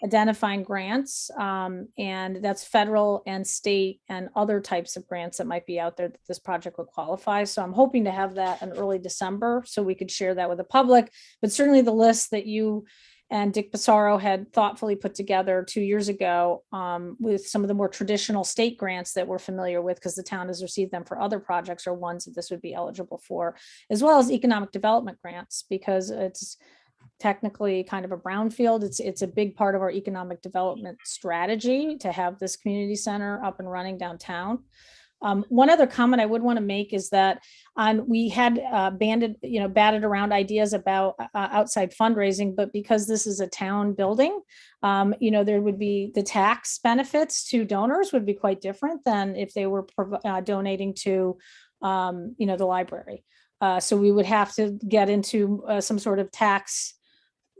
identifying grants, and that's federal and state and other types of grants that might be out there that this project would qualify. So I'm hoping to have that in early December so we could share that with the public, but certainly the list that you and Dick Pissarro had thoughtfully put together 2 years ago with some of the more traditional state grants that we're familiar with because the town has received them for other projects or ones that this would be eligible for, as well as economic development grants, because it's technically kind of a brownfield. It's a big part of our economic development strategy to have this community center up and running downtown. One other comment I would want to make is that we had batted around ideas about outside fundraising, but because this is a town building, there would be the tax benefits to donors would be quite different than if they were donating to, the library. So we would have to get into some sort of tax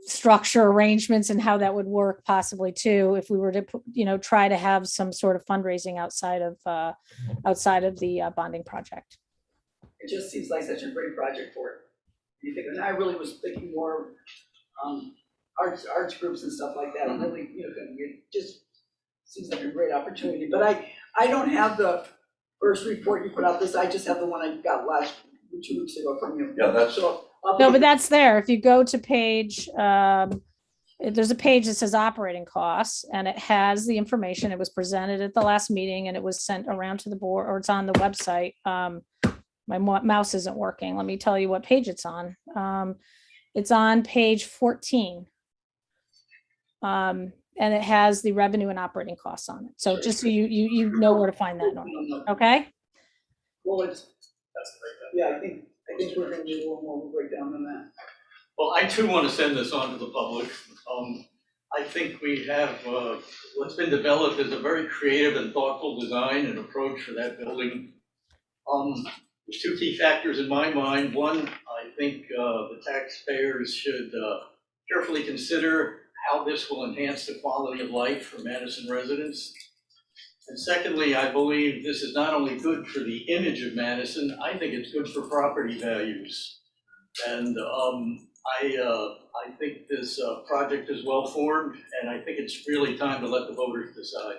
structure arrangements and how that would work possibly too, if we were to, try to have some sort of fundraising outside of the bonding project. It just seems like such a great project for it. And I really was thinking more arts groups and stuff like that. And really, it just seems like a great opportunity. But I don't have the first report you put out. I just have the one I got 2 weeks ago from you. Yeah, that's so. No, but that's there. If you go to page, there's a page that says operating costs, and it has the information. It was presented at the last meeting, and it was sent around to the board, or it's on the website. My mouse isn't working. Let me tell you what page it's on. It's on page 14. And it has the revenue and operating costs on it. So just so you know where to find that. Okay. Well, I think we're going to do a little more breakdown than that. Well, I too want to send this on to the public. I think we have what's been developed is a very creative and thoughtful design and approach for that building. There's 2 key factors in my mind. One, I think the taxpayers should carefully consider how this will enhance the quality of life for Madison residents. And secondly, I believe this is not only good for the image of Madison, I think it's good for property values. And I think this project is well formed, and I think it's really time to let the voters decide.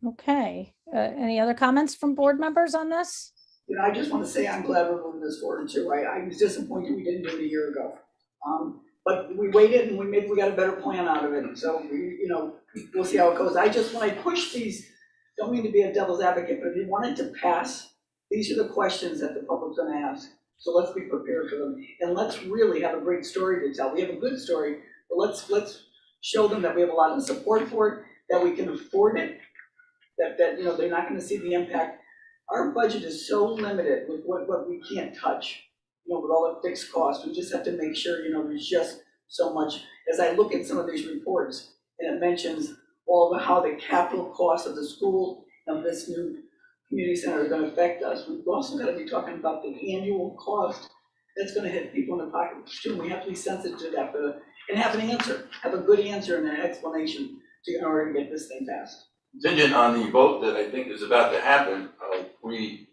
Okay, any other comments from board members on this? You know, I just want to say I'm glad we're moving this forward too. I was disappointed we didn't do it a year ago. But we waited and we got a better plan out of it. So, we'll see how it goes. When I push these, don't mean to be a devil's advocate, but if you want it to pass, these are the questions that the public's gonna ask. So let's be prepared for them. And let's really have a great story to tell. We have a good story, but let's show them that we have a lot of support for it, that we can afford it, that they're not gonna see the impact. Our budget is so limited with what we can't touch, with all the fixed costs. We just have to make sure, there's just so much. As I look at some of these reports, and it mentions how the capital costs of the school of this new community center are gonna affect us. We've also gotta be talking about the annual cost that's gonna hit people in the pocket too. We have to be sensitive to that, and have an answer, have a good answer and an explanation in order to get this thing passed. Contingent on the vote that I think is about to happen, we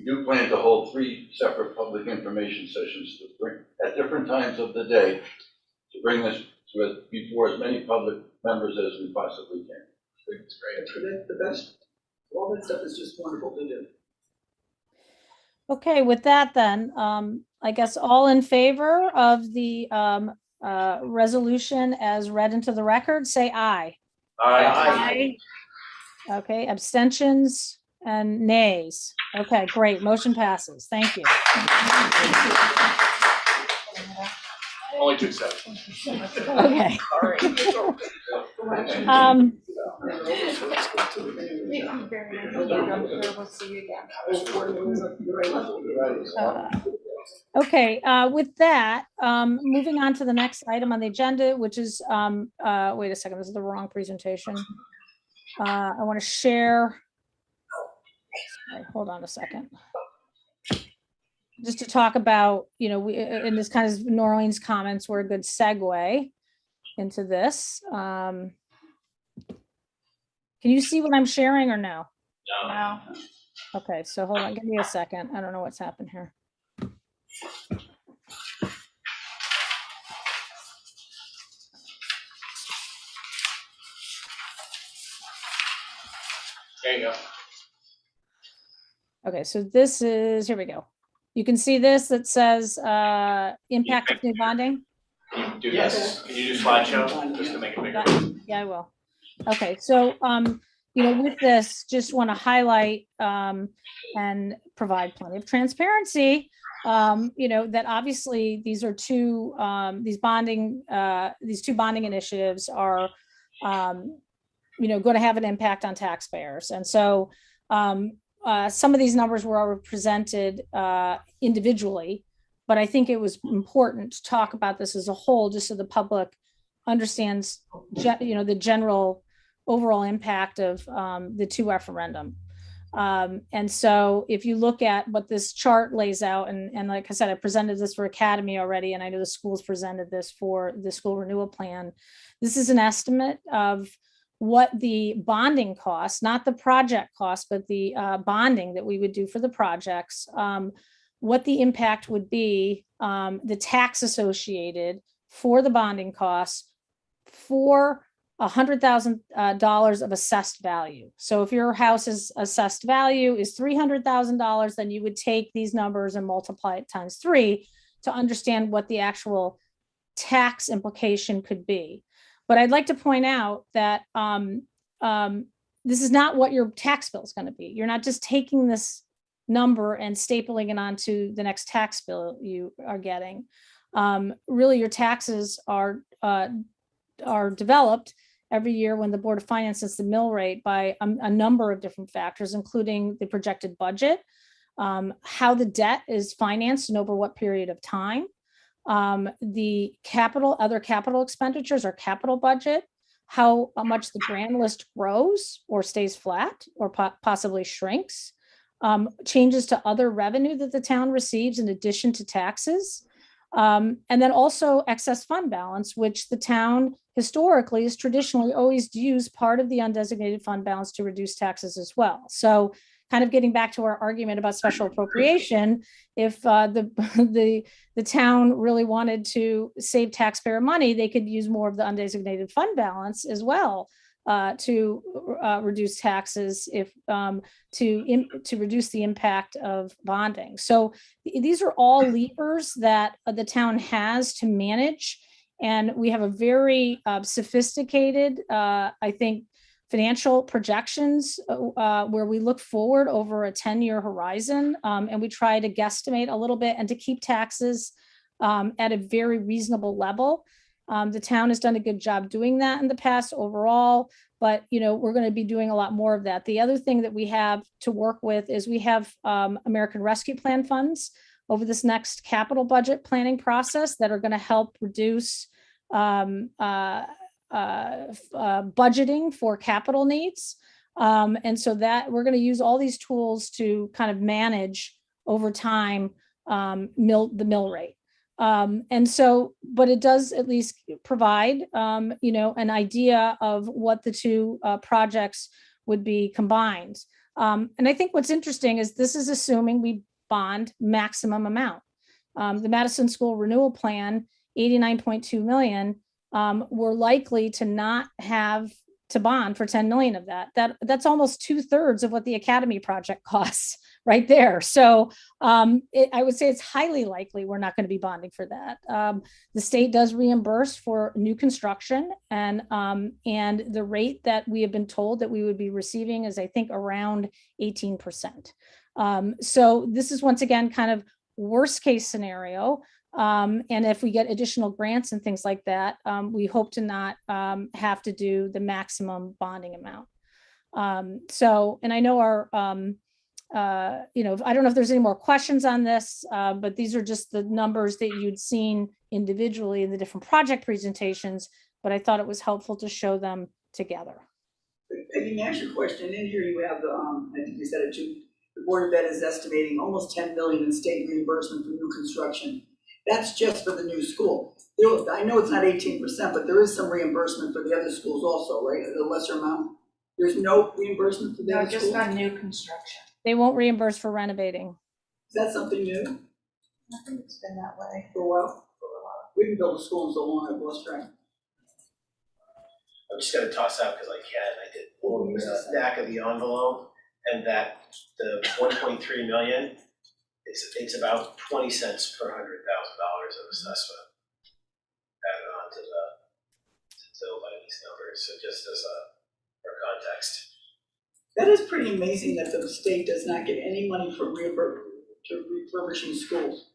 do plan to hold 3 separate public information sessions to bring at different times of the day to bring this before as many public members as we possibly can. I think it's great. The best. All that stuff is just wonderful to do. Okay, with that then, I guess all in favor of the resolution as read into the record, say aye. Aye. Okay, abstentions and nays. Okay, great, motion passes. Thank you. Only 2 seconds. Okay. We'll see you again. Okay, with that, moving on to the next item on the agenda, which is, wait a second, this is the wrong presentation. I want to share. Sorry, hold on a second. Just to talk about, in this kind of New Orleans comments were a good segue into this. Can you see what I'm sharing or no? No. Okay, so hold on, give me a second. I don't know what's happened here. There you go. Okay, so this is, here we go. You can see this that says impact of new bonding. Can you do this? Can you do slideshow just to make it bigger? Yeah, I will. Okay, so with this, just want to highlight and provide plenty of transparency. That obviously these are these two bonding initiatives are going to have an impact on taxpayers, and so some of these numbers were already presented individually, but I think it was important to talk about this as a whole, just so the public understands, the general overall impact of the 2 referendum. And so if you look at what this chart lays out, and like I said, I presented this for Academy already, and I know the schools presented this for the school renewal plan. This is an estimate of what the bonding costs, not the project cost, but the bonding that we would do for the projects, what the impact would be, the tax associated for the bonding costs for $100,000 of assessed value. So if your house's assessed value is $300,000, then you would take these numbers and multiply it times 3 to understand what the actual tax implication could be. But I'd like to point out that this is not what your tax bill is going to be. You're not just taking this number and stapling it onto the next tax bill you are getting. Really, your taxes are developed every year when the Board of Finance sets the mill rate by a number of different factors, including the projected budget, how the debt is financed and over what period of time, the other capital expenditures or capital budget, how much the grand list grows or stays flat or possibly shrinks, changes to other revenue that the town receives in addition to taxes, and then also excess fund balance, which the town historically has traditionally always used part of the undesignated fund balance to reduce taxes as well. So kind of getting back to our argument about special appropriation, if the town really wanted to save taxpayer money, they could use more of the undesignated fund balance as well to reduce taxes, if to reduce the impact of bonding. So these are all levers that the town has to manage, and we have a very sophisticated, I think, financial projections where we look forward over a 10-year horizon, and we try to guesstimate a little bit and to keep taxes at a very reasonable level. The town has done a good job doing that in the past overall, but we're going to be doing a lot more of that. The other thing that we have to work with is we have American Rescue Plan funds over this next capital budget planning process that are going to help reduce budgeting for capital needs. And so that we're going to use all these tools to kind of manage over time the mill rate. And so, but it does at least provide, an idea of what the two projects would be combined. And I think what's interesting is this is assuming we bond maximum amount. The Madison School Renewal Plan, 89.2 million, we're likely to not have to bond for 10 million of that. That's almost 2/3 of what the Academy project costs right there. So I would say it's highly likely we're not going to be bonding for that. The state does reimburse for new construction, and the rate that we have been told that we would be receiving is, I think, around 18%. So this is once again kind of worst case scenario. And if we get additional grants and things like that, we hope to not have to do the maximum bonding amount. And I know our, I don't know if there's any more questions on this, but these are just the numbers that you'd seen individually in the different project presentations, but I thought it was helpful to show them together. Peggy, may I ask you a question? In here you have the, I think you said it too, the Board of Ed is estimating almost 10 million in state reimbursement for new construction. That's just for the new school. I know it's not 18%, but there is some reimbursement for the other schools also, right? At a lesser amount. There's no reimbursement for the other schools? No, just on new construction. They won't reimburse for renovating. Is that something new? I think it's been that way. For a while? We didn't build a school in so long, I've lost track. I'm just gonna toss out because I can. I did pull the back of the envelope, and that the 1.3 million, it's about 20 cents per $100,000 of assessment added on to by these numbers. So just as for context. That is pretty amazing that the state does not get any money for refurbishing schools.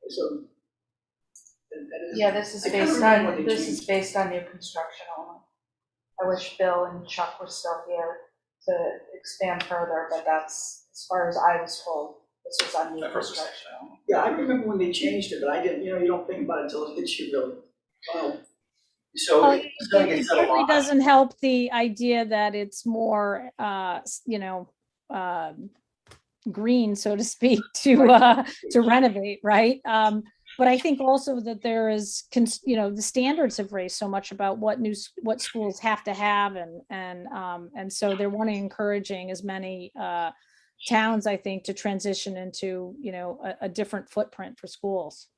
So. Yeah, this is based on new construction only. I wish Bill and Chuck were still here to expand further, but that's, as far as I was told, this was on new construction only. Yeah, I remember when they changed it, but I didn't, you don't think about it until it hits you really. Wow. So Well, it certainly doesn't help the idea that it's more, green, so to speak, to renovate, right? But I think also that there is, the standards have raised so much about what schools have to have, and so they're encouraging as many towns, I think, to transition into a different footprint for schools.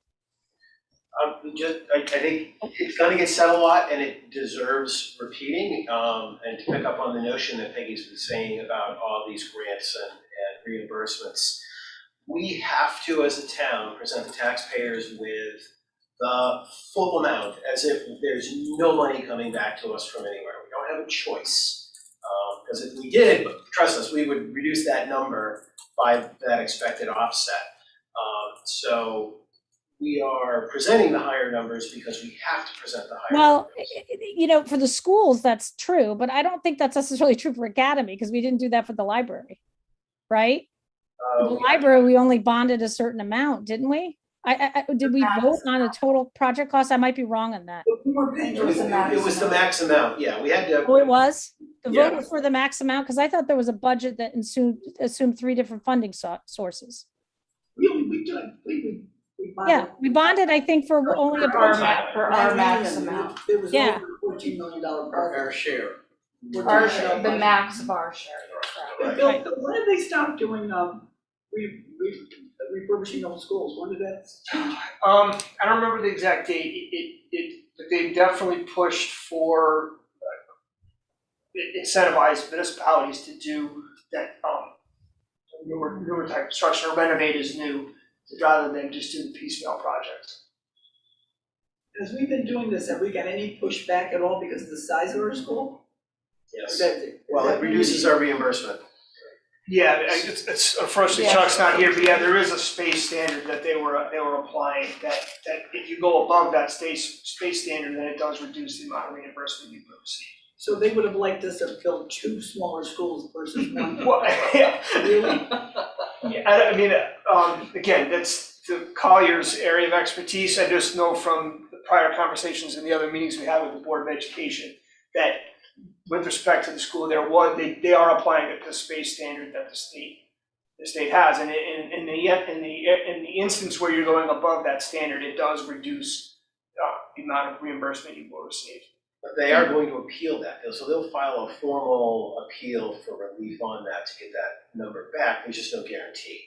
I think it's going to get said a lot, and it deserves repeating. And to pick up on the notion that Peggy's been saying about all these grants and reimbursements, we have to, as a town, present the taxpayers with the full amount, as if there's no money coming back to us from anywhere. We don't have a choice, because if we did, trust us, we would reduce that number by that expected offset. So we are presenting the higher numbers because we have to present the higher numbers. For the schools, that's true, but I don't think that's necessarily true for Academy, because we didn't do that for the library, right? The library, we only bonded a certain amount, didn't we? Did we vote on a total project cost? I might be wrong on that. It was the max amount, yeah, we had to. Oh, it was? The Yeah. vote was for the max amount? Because I thought there was a budget that assumed 3 different funding sources. We Yeah, we bonded, I think, for only a For our portion. for our max amount. It was Yeah. over $14 million Our project. share. Our share, the max of our share. But Bill, when did they stop doing, refurbishing old schools? When did that change? I don't remember the exact date, but they definitely pushed for incentivize municipalities to do that, newer type of construction or renovate as new, rather than just do the piecemeal projects. As we've been doing this, have we got any pushback at all because of the size of our school? Yes. That- Well, it reduces our reimbursement. Yeah, it's unfortunately Yeah. Chuck's not here, but yeah, there is a space standard that they were applying, that if you go above that space standard, then it does reduce the amount of reimbursement you will receive. So they would have liked us to build 2 smaller schools versus 1. Well, yeah. Really? Yeah, I mean, again, that's the Collier's area of expertise. I just know from the prior conversations and the other meetings we had with the Board of Education that with respect to the school, they are applying the space standard that the state has, and in the instance where you're going above that standard, it does reduce the amount of reimbursement you will receive. But they are going to appeal that, so they'll file a formal appeal for relief on that to get that number back. There's just no guarantee.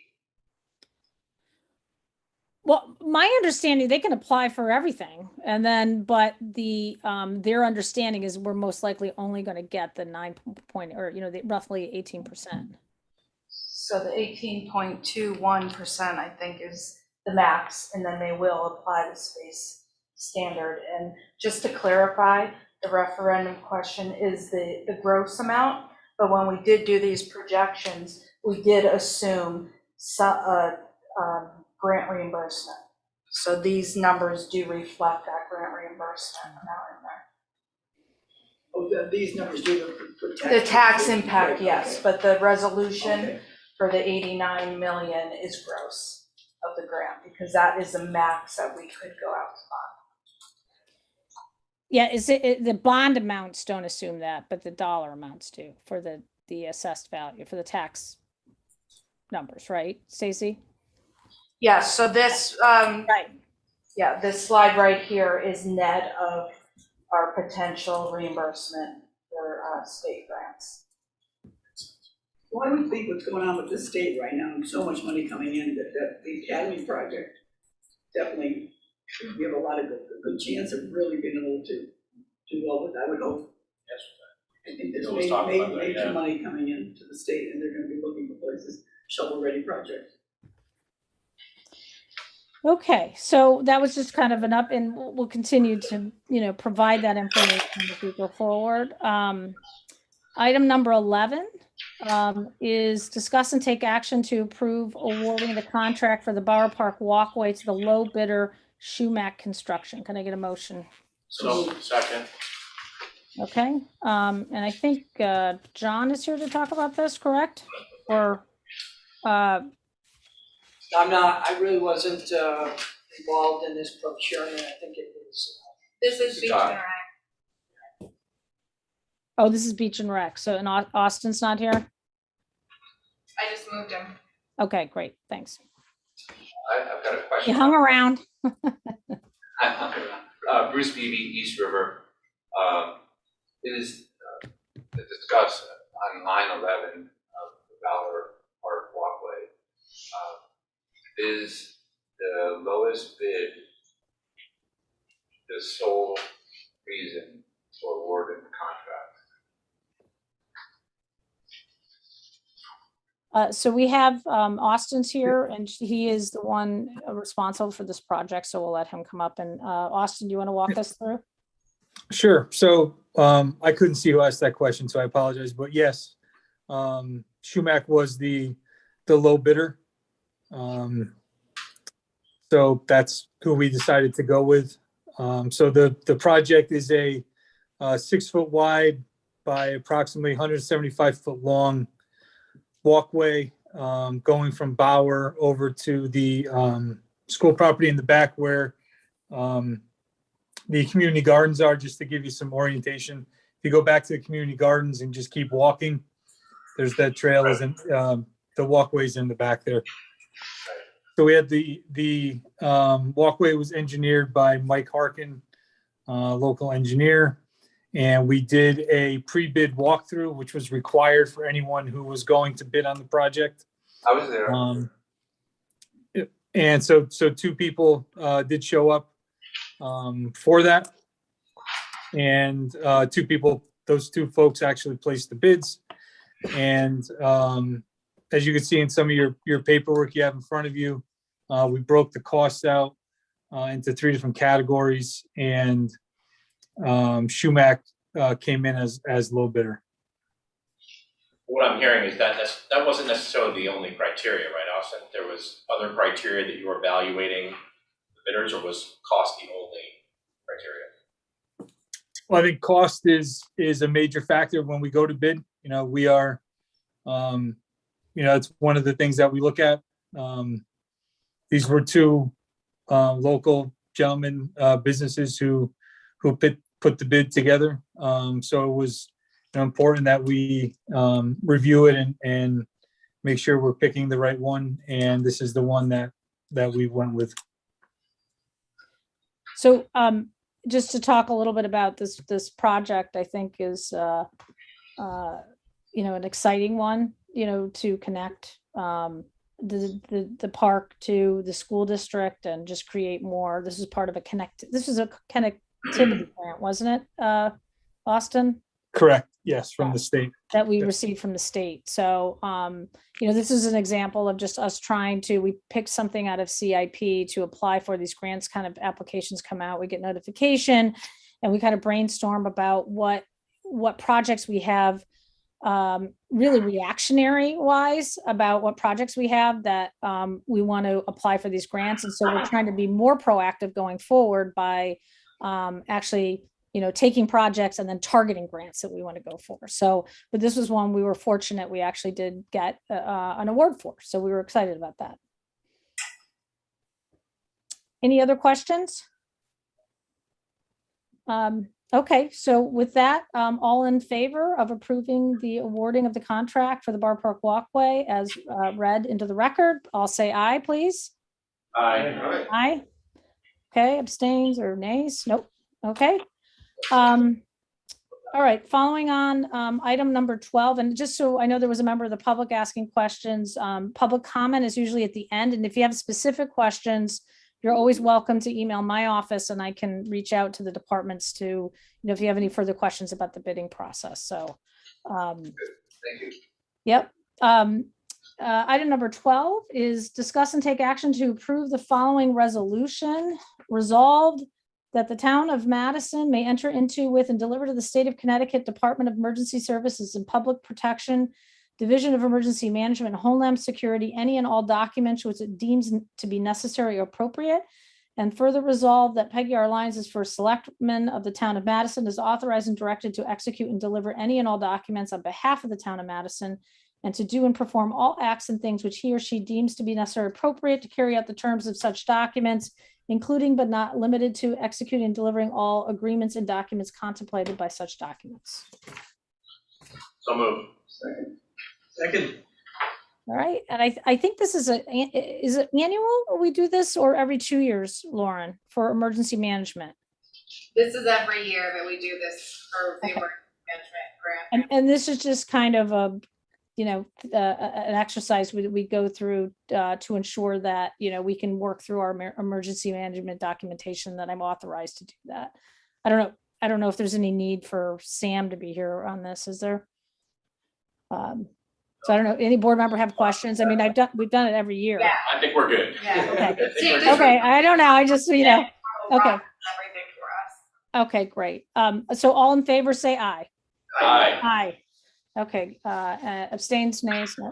Well, my understanding, they can apply for everything, and then, but their understanding is we're most likely only going to get the 9 point, or the roughly 18%. So the 18.21%, I think, is the max, and then they will apply the space standard. And just to clarify, the referendum question is the gross amount, but when we did do these projections, we did assume grant reimbursement. So these numbers do reflect that grant reimbursement amount in there. Oh, these numbers do The tax impact, yes, Okay. but the resolution Okay. for the 89 million is gross of the grant, because that is the max that we could go out to bond. Yeah, the bond amounts don't assume that, but the dollar amounts do for the assessed value for the tax numbers, right, Stacy? Yeah, so this, Right. yeah, this slide right here is net of our potential reimbursement for state grants. Well, I would think what's going on with the state right now, and so much money coming in, that the Academy project definitely should give a lot of good chance of really being able to do well with, I would hope. Yes. I think there's We'll talk about that, major yeah. money coming in to the state, and they're gonna be looking for places, shovel-ready projects. Okay, so that was just kind of an up, and we'll continue to, provide that information as we go forward. Item number 11 is discuss and take action to approve awarding the contract for the Borough Park Walkway to the low bidder Shumack Construction. Can I get a motion? So, second. Okay, and I think John is here to talk about this, correct? Or I'm not, I really wasn't involved in this procurement. I think it was. This is Beach and Rec. oh, this is Beach and Rec. So, and Austin's not here? I just moved him. Okay, great, thanks. I've got a question. You hung around. Bruce Beebe, East River. It is discussed on line 11 of the Valor Park Walkway. Is the lowest bid the sole reason for awarding the contract? So we have Austin's here, and he is the one responsible for this project, so we'll let him come up. And Austin, do you want to walk us through? Sure. So I couldn't see who asked that question, so I apologize. But yes, Shumack was the low bidder. So that's who we decided to go with. So the project is a 6 foot wide by approximately 175 foot long walkway going from Bauer over to the school property in the back where the community gardens are, just to give you some orientation. If you go back to the community gardens and just keep walking, there's that trail, and the walkways in the back there. So we had the walkway was engineered by Mike Harkin, local engineer. And we did a pre-bid walkthrough, which was required for anyone who was going to bid on the project. I was there. And so two people did show up for that. And those two folks actually placed the bids. And as you can see in some of your paperwork you have in front of you, we broke the costs out into 3 different categories, and Shumack came in as low bidder. What I'm hearing is that that wasn't necessarily the only criteria, right, Austin? There was other criteria that you were evaluating the bidders, or was cost the only criteria? Well, I think cost is a major factor when we go to bid. We are, it's one of the things that we look at. These were two local gentlemen, businesses who put the bid together. So it was important that we review it and make sure we're picking the right one. And this is the one that we went with. So just to talk a little bit about this project, I think is an exciting one, to connect the park to the school district and just create more. This is part of a connectivity grant, wasn't it, Austin? Correct. Yes, from the state. That we received from the state. So, this is an example of just us we picked something out of CIP to apply for. These grants kind of applications come out, we get notification, and we kind of brainstorm about what projects we have, really reactionary wise about what projects we have that we want to apply for these grants. And so we're trying to be more proactive going forward by actually taking projects and then targeting grants that we want to go for. So, but this was one we were fortunate we actually did get an award for. So we were excited about that. Any other questions? Okay, so with that, all in favor of approving the awarding of the contract for the Bar Park Walkway as read into the record, I'll say aye, please. Aye. Aye. Okay, abstains or nays? Nope. Okay. All right, following on item number 12, and just so I know there was a member of the public asking questions, public comment is usually at the end. And if you have specific questions, you're always welcome to email my office and I can reach out to the departments to, if you have any further questions about the bidding process. So, Thank you. Yep. Item number 12 is discuss and take action to approve the following resolution. Resolved that the town of Madison may enter into with and deliver to the state of Connecticut Department of Emergency Services and Public Protection, Division of Emergency Management and Homeland Security, any and all documents which it deems to be necessary or appropriate. And further resolve that Peggy R. Lyons is first selectman of the town of Madison, is authorized and directed to execute and deliver any and all documents on behalf of the town of Madison, and to do and perform all acts and things which he or she deems to be necessary or appropriate to carry out the terms of such documents, including but not limited to executing and delivering all agreements and documents contemplated by such documents. So moved. Second. All right, and I think this is it annual or we do this, or every 2 years, Lauren, for emergency management? This is every year that we do this for the emergency management grant. And this is just kind of an exercise we go through to ensure that, we can work through our emergency management documentation, that I'm authorized to do that. I don't know if there's any need for Sam to be here on this, is there? So I don't know, any board member have questions? I mean, we've done it every year. Yeah. I think we're good. Yeah. Okay, I don't know, I just, okay. Everything for us. Okay, great. So all in favor, say aye. Aye. Aye. Okay, abstains, nays, no,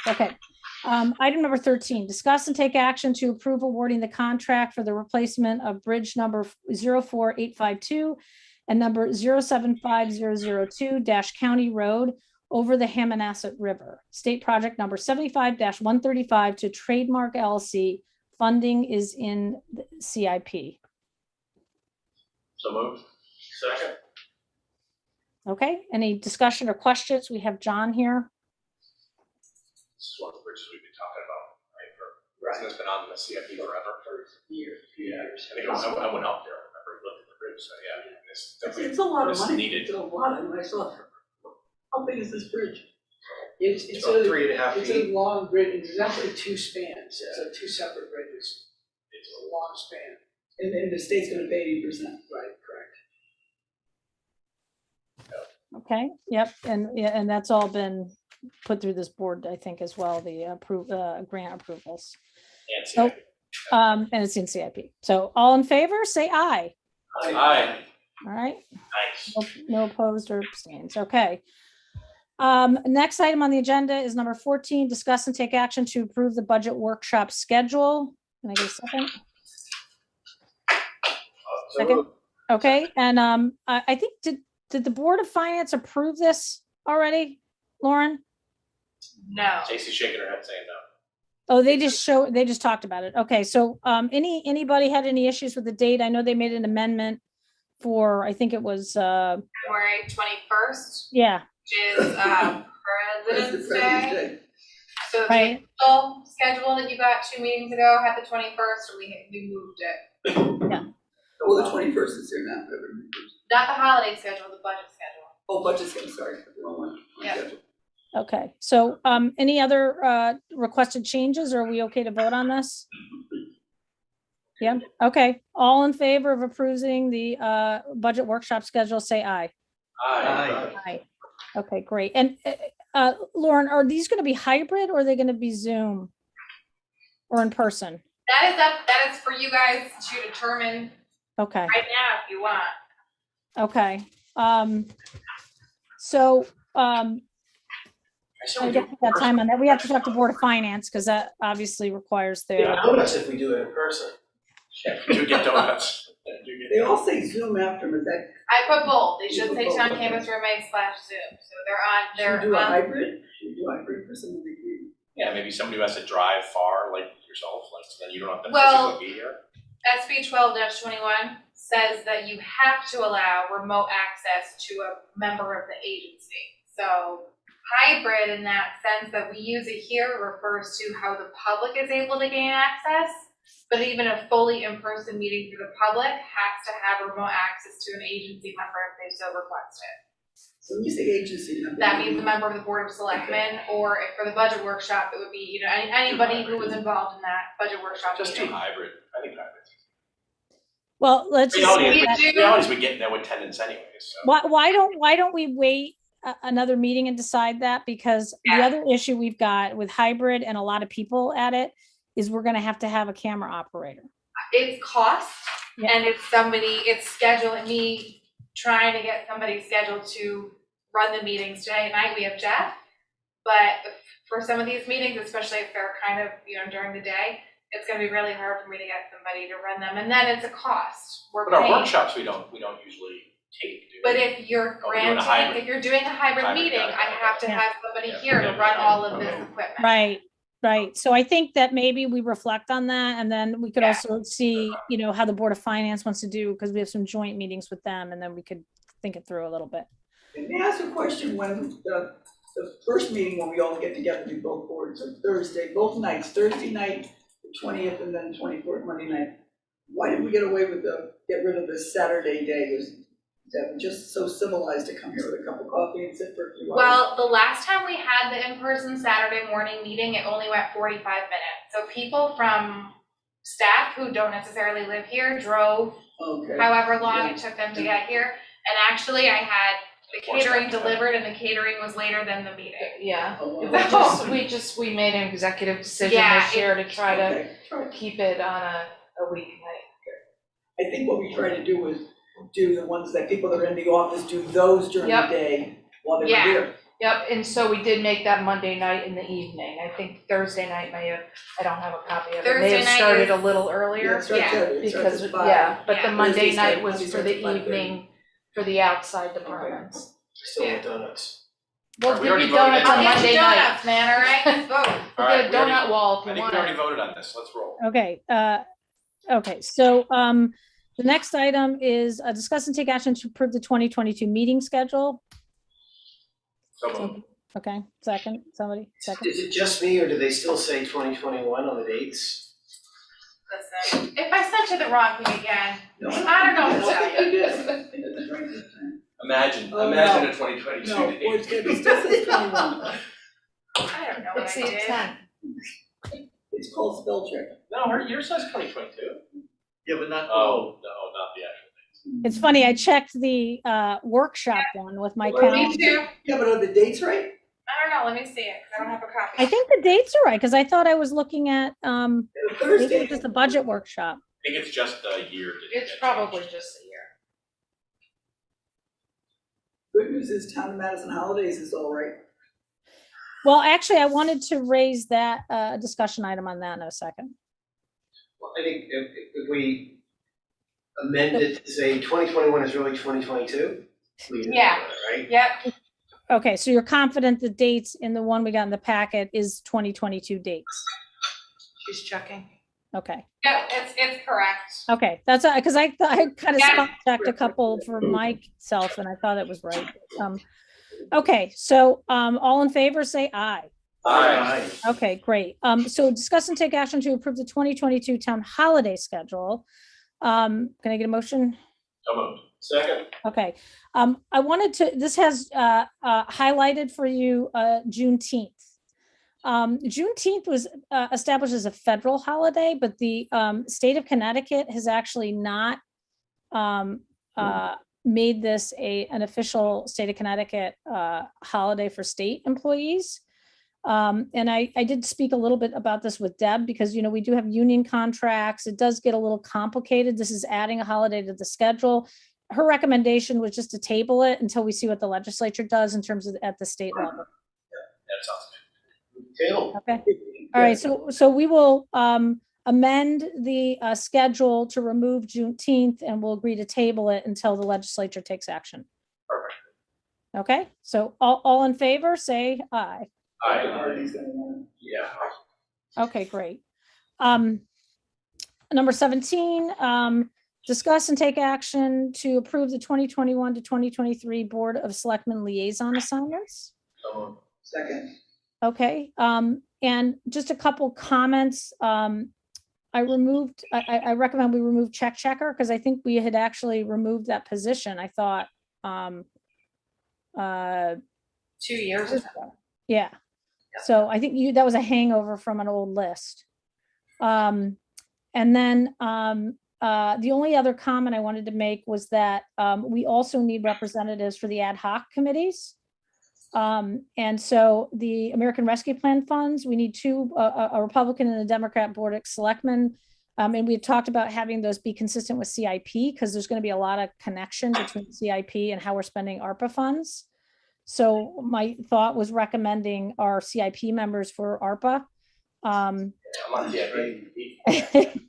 okay. Item number 13, discuss and take action to approve awarding the contract for the replacement of bridge number 04852 and number 075002 County Road over the Hammonasset River. State project number 75-135 to Trademark LLC. Funding is in the CIP. So moved. Second. Okay, any discussion or questions? We have John here. This is one of the bridges we've been talking about, right, for It's been on the CIP forever. Years. I think I went up there, I remember we looked at the bridge, so yeah, it's definitely. It's a lot of it's money. needed. It's a lot of money. I saw, how big is this bridge? It's About a, 3.5 it's feet. a long bridge, it's actually two spans, it's two separate bridges. It's a long span. And the state's gonna pay 80%. Right, correct. Okay, yep, and, yeah, and that's all been put through this board, I think, as well, the grant approvals. And So, CIP. and it's in CIP. So all in favor, say aye. Aye. All right, Nice. no opposed or abstains, okay. Next item on the agenda is number 14, discuss and take action to approve the budget workshop schedule. Can I get a second? Second, okay, and I think, did the Board of Finance approve this already, Lauren? No. Stacy's shaking her head saying no. Oh, they just talked about it. Okay, so anybody had any issues with the date? I know they made an amendment for, I think it was February 21st, yeah, which is President's Day. So the right. official schedule that you got 2 meetings ago had the 21st, and we moved it. Yeah. Well, the 21st is here now. Not the holiday schedule, the budget schedule. Oh, budget's getting started. The wrong one. Yeah. Okay, so any other requested changes, or are we okay to vote on this? Yeah, okay, all in favor of approving the budget workshop schedule, say aye. Aye. Aye. Okay, great. And Lauren, are these going to be hybrid, or are they going to be Zoom or in person? That is for you guys to determine Okay, right now if you want. okay. So I guess we got time on that. We have to talk to Board of Finance because that obviously requires Yeah, their. donuts if we do it in person. You do get donuts. They all say Zoom after, but that, I put both. They should You say put both, town okay. campus roommate/Zoom. So should they're we do a on. hybrid? Should we do a hybrid for some of the people? Yeah, maybe somebody who has to drive far, like yourself, like, so then you don't have to Well- physically be here. SB 12-21 says that you have to allow remote access to a member of the agency. So hybrid in that sense that we use it here refers to how the public is able to gain access. But even a fully in-person meeting for the public has to have remote access to an agency member if they so requested. So when you say agency member. That means a member of the Board of Selectmen, or if for the budget workshop, it would be, anybody who was involved in that budget workshop Just do meeting. hybrid, I think hybrid. Well, let's just. Reality say is, that- reality is we get no attendance anyways, so. Why don't we wait another meeting and decide that? Because the other issue we've got with hybrid and a lot of people at it is we're gonna have to have a camera operator. It's cost, Yeah. and it's scheduling me, trying to get somebody scheduled to run the meetings. Today at night, we have Jeff, but for some of these meetings, especially if they're kind of, during the day, it's gonna be really hard for me to get somebody to run them, and then it's a cost. We're But our paying. workshops, we don't usually tape, do we? But if you're Oh, we're doing a hybrid. if you're doing a hybrid Hybrid, meeting, got it, I have to okay. have somebody Yeah, here to yeah, run yeah, all of this okay. equipment. Right. So I think that maybe we reflect on that, and then we could also see, how the Board of Finance wants to do, because we have some joint meetings with them, and then we could think it through a little bit. And may I ask a question, when the first meeting when we all get together, we both boards, so Thursday, both nights, Thursday night, the 20th, and then 24th, Monday night, why did we get away with get rid of the Saturday day? Was that just so civilized to come here with a cup of coffee and sit for a few hours? Well, the last time we had the in-person Saturday morning meeting, it only went 45 minutes. So people from staff who don't necessarily live here drove Okay. however long it took them to get here. And actually, I had the catering delivered, and the catering was later than the meeting. Yeah, Oh, wow. we made an executive decision Yeah, this year to try to Okay. keep it on a weeknight. I think what we try to do is do the ones that people that are in the office, do those during the Yep. day while they're Yeah. here. Yep, and so we did make that Monday night in the evening. I think Thursday night I don't have a copy of it, may Thursday have night started is- a little earlier. Yeah, it starts at- it starts Because, at 5. yeah, but the Yeah. Monday Thursday night starts- was Monday for starts the at 5:30. evening, for the outside departments. Still with donuts. We'll We give already you voted donuts on on I'll get Monday you night. donuts, man, all right? Let's vote. All We'll right, get a we already- donut wall if I you think want we already it. voted on this, let's roll. Okay, okay, so the next item is discuss and take action to approve the 2022 meeting schedule. So moved. Okay, second, somebody, second. Is it just me, or do they still say 2021 on the dates? Listen, if I sent you the wrong thing again, No. I don't know what to tell you. That's right this time. Imagine Oh, a no. 2022 No, date. it's good, it still says 21. I don't know what It's I the did. intent. It's called spell check. No, yours says 2022. Yeah, but not. Oh, no, not the actual. It's funny, I checked the workshop one with my Well, calendar. Me too. Yeah, but are the dates right? I don't know, let me see it, 'cause I don't have a copy. I think the dates are right, because I thought I was looking at, maybe it Thursday. was just a budget workshop. I think it's just a year. It's probably just a year. Good news is Town of Madison holidays is all right. Well, actually, I wanted to raise that discussion item on that in a second. Well, I think if we amend it to say 2021 is really 2022. Yeah. Right? Yep, Okay, so you're confident the dates in the one we got in the packet is 2022 dates? She's checking. Okay, yep, it's correct. okay, that's, because I kind of Yeah. spot checked a couple for myself and I thought it was right. Okay, so all in favor, say aye. Aye. Okay, great. So discuss and take action to approve the 2022 town holiday schedule. Can I get a motion? So moved. Second. Okay, I wanted to, this has highlighted for you Juneteenth. Juneteenth was established as a federal holiday, but the state of Connecticut has actually not made this an official state of Connecticut holiday for state employees. And I did speak a little bit about this with Deb because, you know, we do have union contracts. It does get a little complicated. This is adding a holiday to the schedule. Her recommendation was just to table it until we see what the legislature does in terms of at the state level. That sounds Table. Okay. All right. So we will amend the schedule to remove Juneteenth and we'll agree to table it until the legislature takes action. Perfect. Okay. So all in favor, say aye. good. Aye. Yeah. Okay, great. Number 17, discuss and take action to approve the 2021 to 2023 Board of Selectmen liaison assignments. So moved. Second. Okay, and just a couple comments. I recommend we remove check checker because I think we had actually removed that position. I thought, 2 years ago. yeah. So I think that was a hangover from an old list. And then the only other comment I wanted to make was that we also need representatives for the ad hoc committees. And so the American Rescue Plan funds, we need two, a Republican and a Democrat board of selectmen. And we had talked about having those be consistent with CIP because there's going to be a lot of connection between CIP and how we're spending ARPA funds. So my thought was recommending our CIP members for ARPA. I'm on CIP.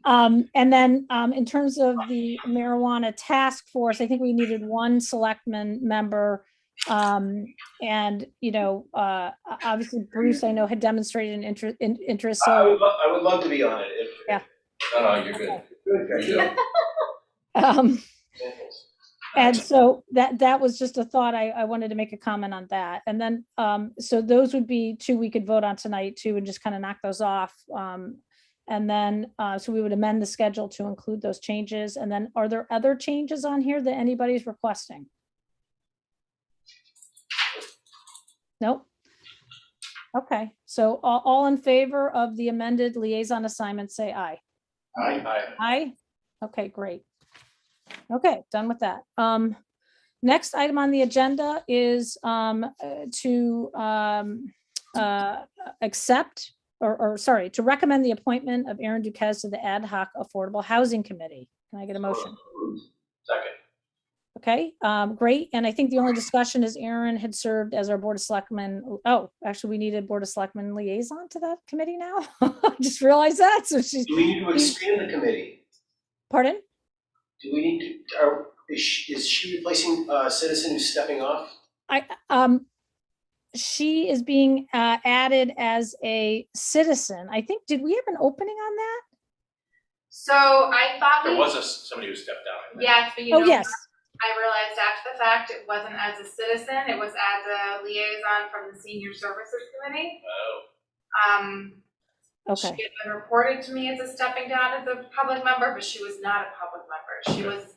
And then in terms of the marijuana task force, I think we needed one selectman member. And, you know, obviously Bruce, I know, had demonstrated an interest. I So, would love to be on it if. Yeah. No, you're good. Good. and so that was just a thought. I wanted to make a comment on that. And then, so those would be two we could vote on tonight too, and just kind of knock those off. And then, so we would amend the schedule to include those changes. And then are there other changes on here that anybody's requesting? Nope. Okay, so all in favor of the amended liaison assignment, say aye. Aye. Aye. Okay, great. Okay, done with that. Next item on the agenda is to accept to recommend the appointment of Aaron Duquesne to the Ad Hoc Affordable Housing Committee. Can I get a motion? Second. Okay, great. And I think the only discussion is Aaron had served as our Board of Selectmen. Oh, actually, we need a Board of Selectmen liaison to that committee now. I just realized that. So she's. Do we need to expand the committee? Pardon? Do we need to, is she replacing a citizen who's stepping off? She is being added as a citizen. I think, did we have an opening on that? So I thought There was somebody who stepped down. I think. yes, but you Oh, know, yes. I realized after the fact, it wasn't as a citizen, it was as a liaison from the Senior Services Committee. Oh. She Okay, had been reported to me as a stepping down as a public member, but she was not a public member. She was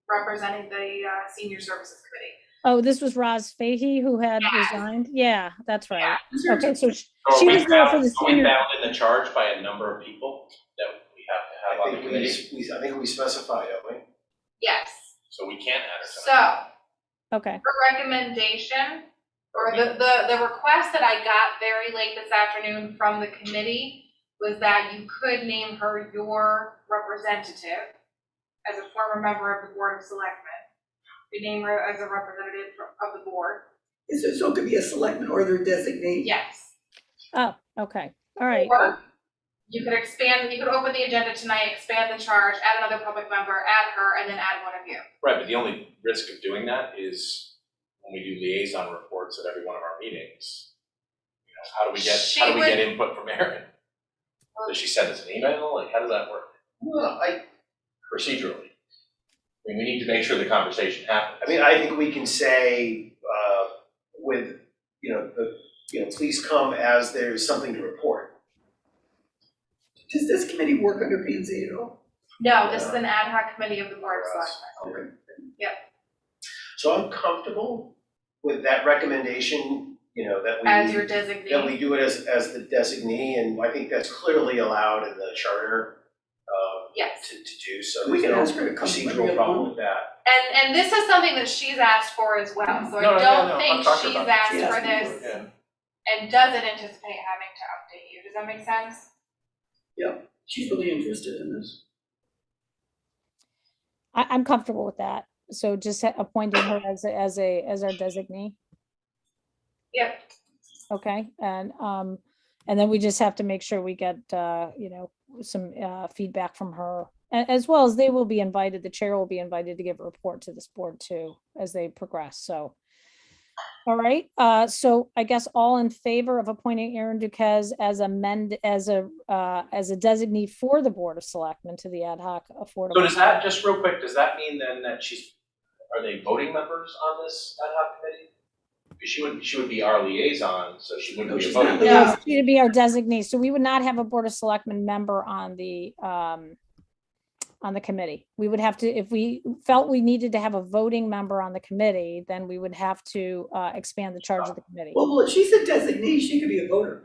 representing the Senior Services Committee. oh, this was Roz Fahey who had resigned? Yeah, that's right. Yeah. Okay, so she So are was there for the are we senior. bound in the charge by a number of people that we have to have on the committee? I think we specify, don't we? Yes. So we can't add her So, tonight. Okay, her recommendation, or the request that I got very late this afternoon from the committee was that you could name her your representative as a former member of the Board of Selectmen. You name her as a representative of the board. So it could be a selectman or their designee. Yes. oh, okay, all right. Or you could expand, you could open the agenda tonight, expand the charge, add another public member, add her, and then add one of you. Right, but the only risk of doing that is when we do liaison reports at every one of our meetings. You know, how do we get input from Erin? Does she send us an email? Like, how does that work? Well, Procedurally. I mean, we need to make sure the conversation happens. I mean, I think we can say, please come as there's something to report. Does this committee work under P and Z at all? No, this is an ad hoc committee of the Board of Selectmen. Okay. Yep. So I'm comfortable with that recommendation, that we. As your designee. That we do it as the designee, and I think that's clearly allowed in the charter. Yes. To do, so We there's can no ask her to come to procedural every problem one. with that. And this is something that she's asked for as well, so I No, don't I'm think talking she's about- asked She for asked this Yeah. and doesn't anticipate having to update you. Does that make sense? Yep, she's really interested in this. I'm comfortable with that. So just appointing her as our designee. Yep. Okay, and then we just have to make sure we get, some feedback from her. As well as they will be invited, the chair will be invited to give a report to this board too, as they progress, so. All right, so I guess all in favor of appointing Erin Duquesne as a designee for the Board of Selectmen to the Ad Hoc Affordable. So does that, just real quick, does that mean then that are they voting members on this ad hoc committee? Because she would be our liaison, so she wouldn't be a voting member. No, she would be our designee, so we would not have a Board of Selectmen member on the committee. We would have to, if we felt we needed to have a voting member on the committee, then we would have to expand the charge of the committee. Well, she's a designee, she could be a voter.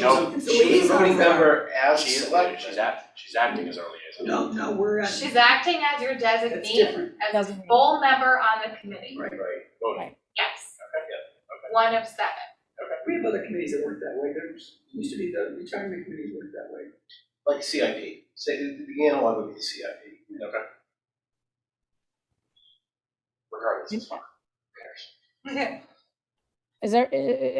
No, It's a She's a voting liaison. member as She's selected. she's acting as our liaison. No, we're at. She's acting as your That's designee, different. as a full member on the committee. Right. Voting. Yes, Okay, yeah, one of 7. We have other committees that work that way. There's, used to be the retirement committees work that way. Like CIP, say, the analog would be the CIP. Okay. Regardless, it's fine. Who cares? Is there,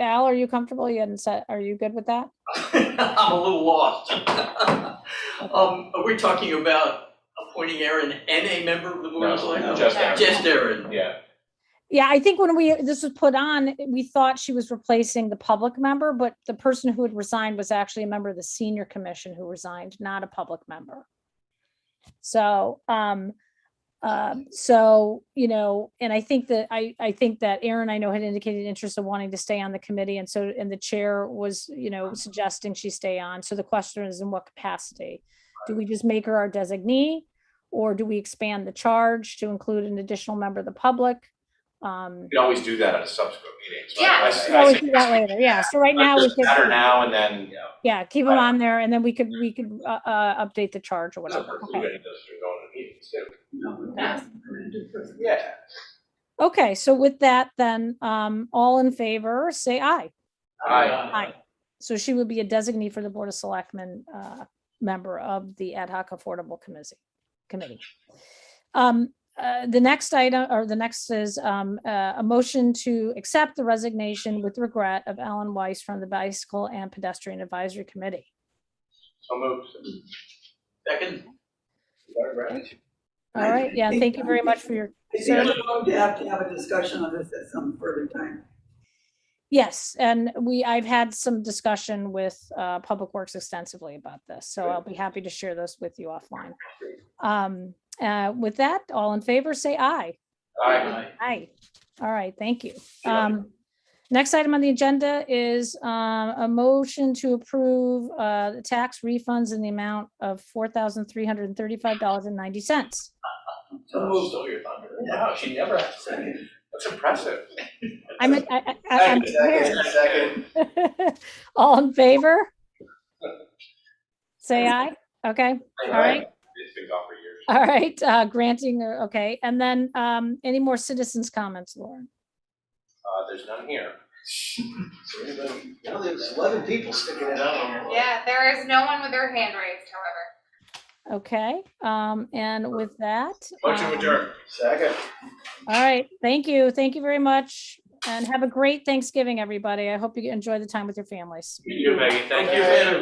Al, are you comfortable? You hadn't said, are you good with that? I'm a little lost. Are we talking about appointing Erin and a member of the Board of No, Selectmen? just Erin. Just Erin. Yeah. Yeah, I think when this was put on, we thought she was replacing the public member, but the person who had resigned was actually a member of the senior commission who resigned, not a public member. So, and I think that I think that Erin, I know, had indicated interest of wanting to stay on the committee, and the chair was, suggesting she stay on. So the question is, in what capacity? Do we just make her our designee, or do we expand the charge to include an additional member of the public? You can always do that at a subsequent meeting. So Yeah. We always do that later. Yeah. So right now we Let's just add her could, now and then, keep them on there, and then we could update the charge or doesn't whatever. preclude any of those from going to meetings too. No, we're not. We're gonna do first. Yeah. Okay, so with that, then, all in favor, say aye. Aye. So she would be a designee for the Board of Selectmen, member of the Ad Hoc Affordable Committee. The next item, or the next is a motion to accept the resignation with regret of Alan Weiss from the Bicycle and Pedestrian Advisory Committee. So moved. Second. All right, yeah, and thank you very much for your I think service. we're going to have a discussion on this at some further time. Yes, and I've had some discussion with Public Works extensively about this, so I'll be happy to share this with you offline. With that, all in favor, say aye. Aye. Aye. All right, thank you. Next item on the agenda is a motion to approve the tax refunds in the amount of $4,335.90. Stole your thunder. Wow, she never has to say it. That's impressive. I'm prepared. Second. All in favor? Say aye. Okay, all right. It's been gone for years. All right, granting, okay. And then any more citizens' comments, Lauren? There's none here. Now there's 11 people sticking it out. Yeah, there is no one with their hand raised, however. Okay, and with that. Motion adjourned. Second. All right, thank you. Thank you very much. And have a great Thanksgiving, everybody. I hope you enjoy the time with your families. You too, Maggie. Thank you. Okay.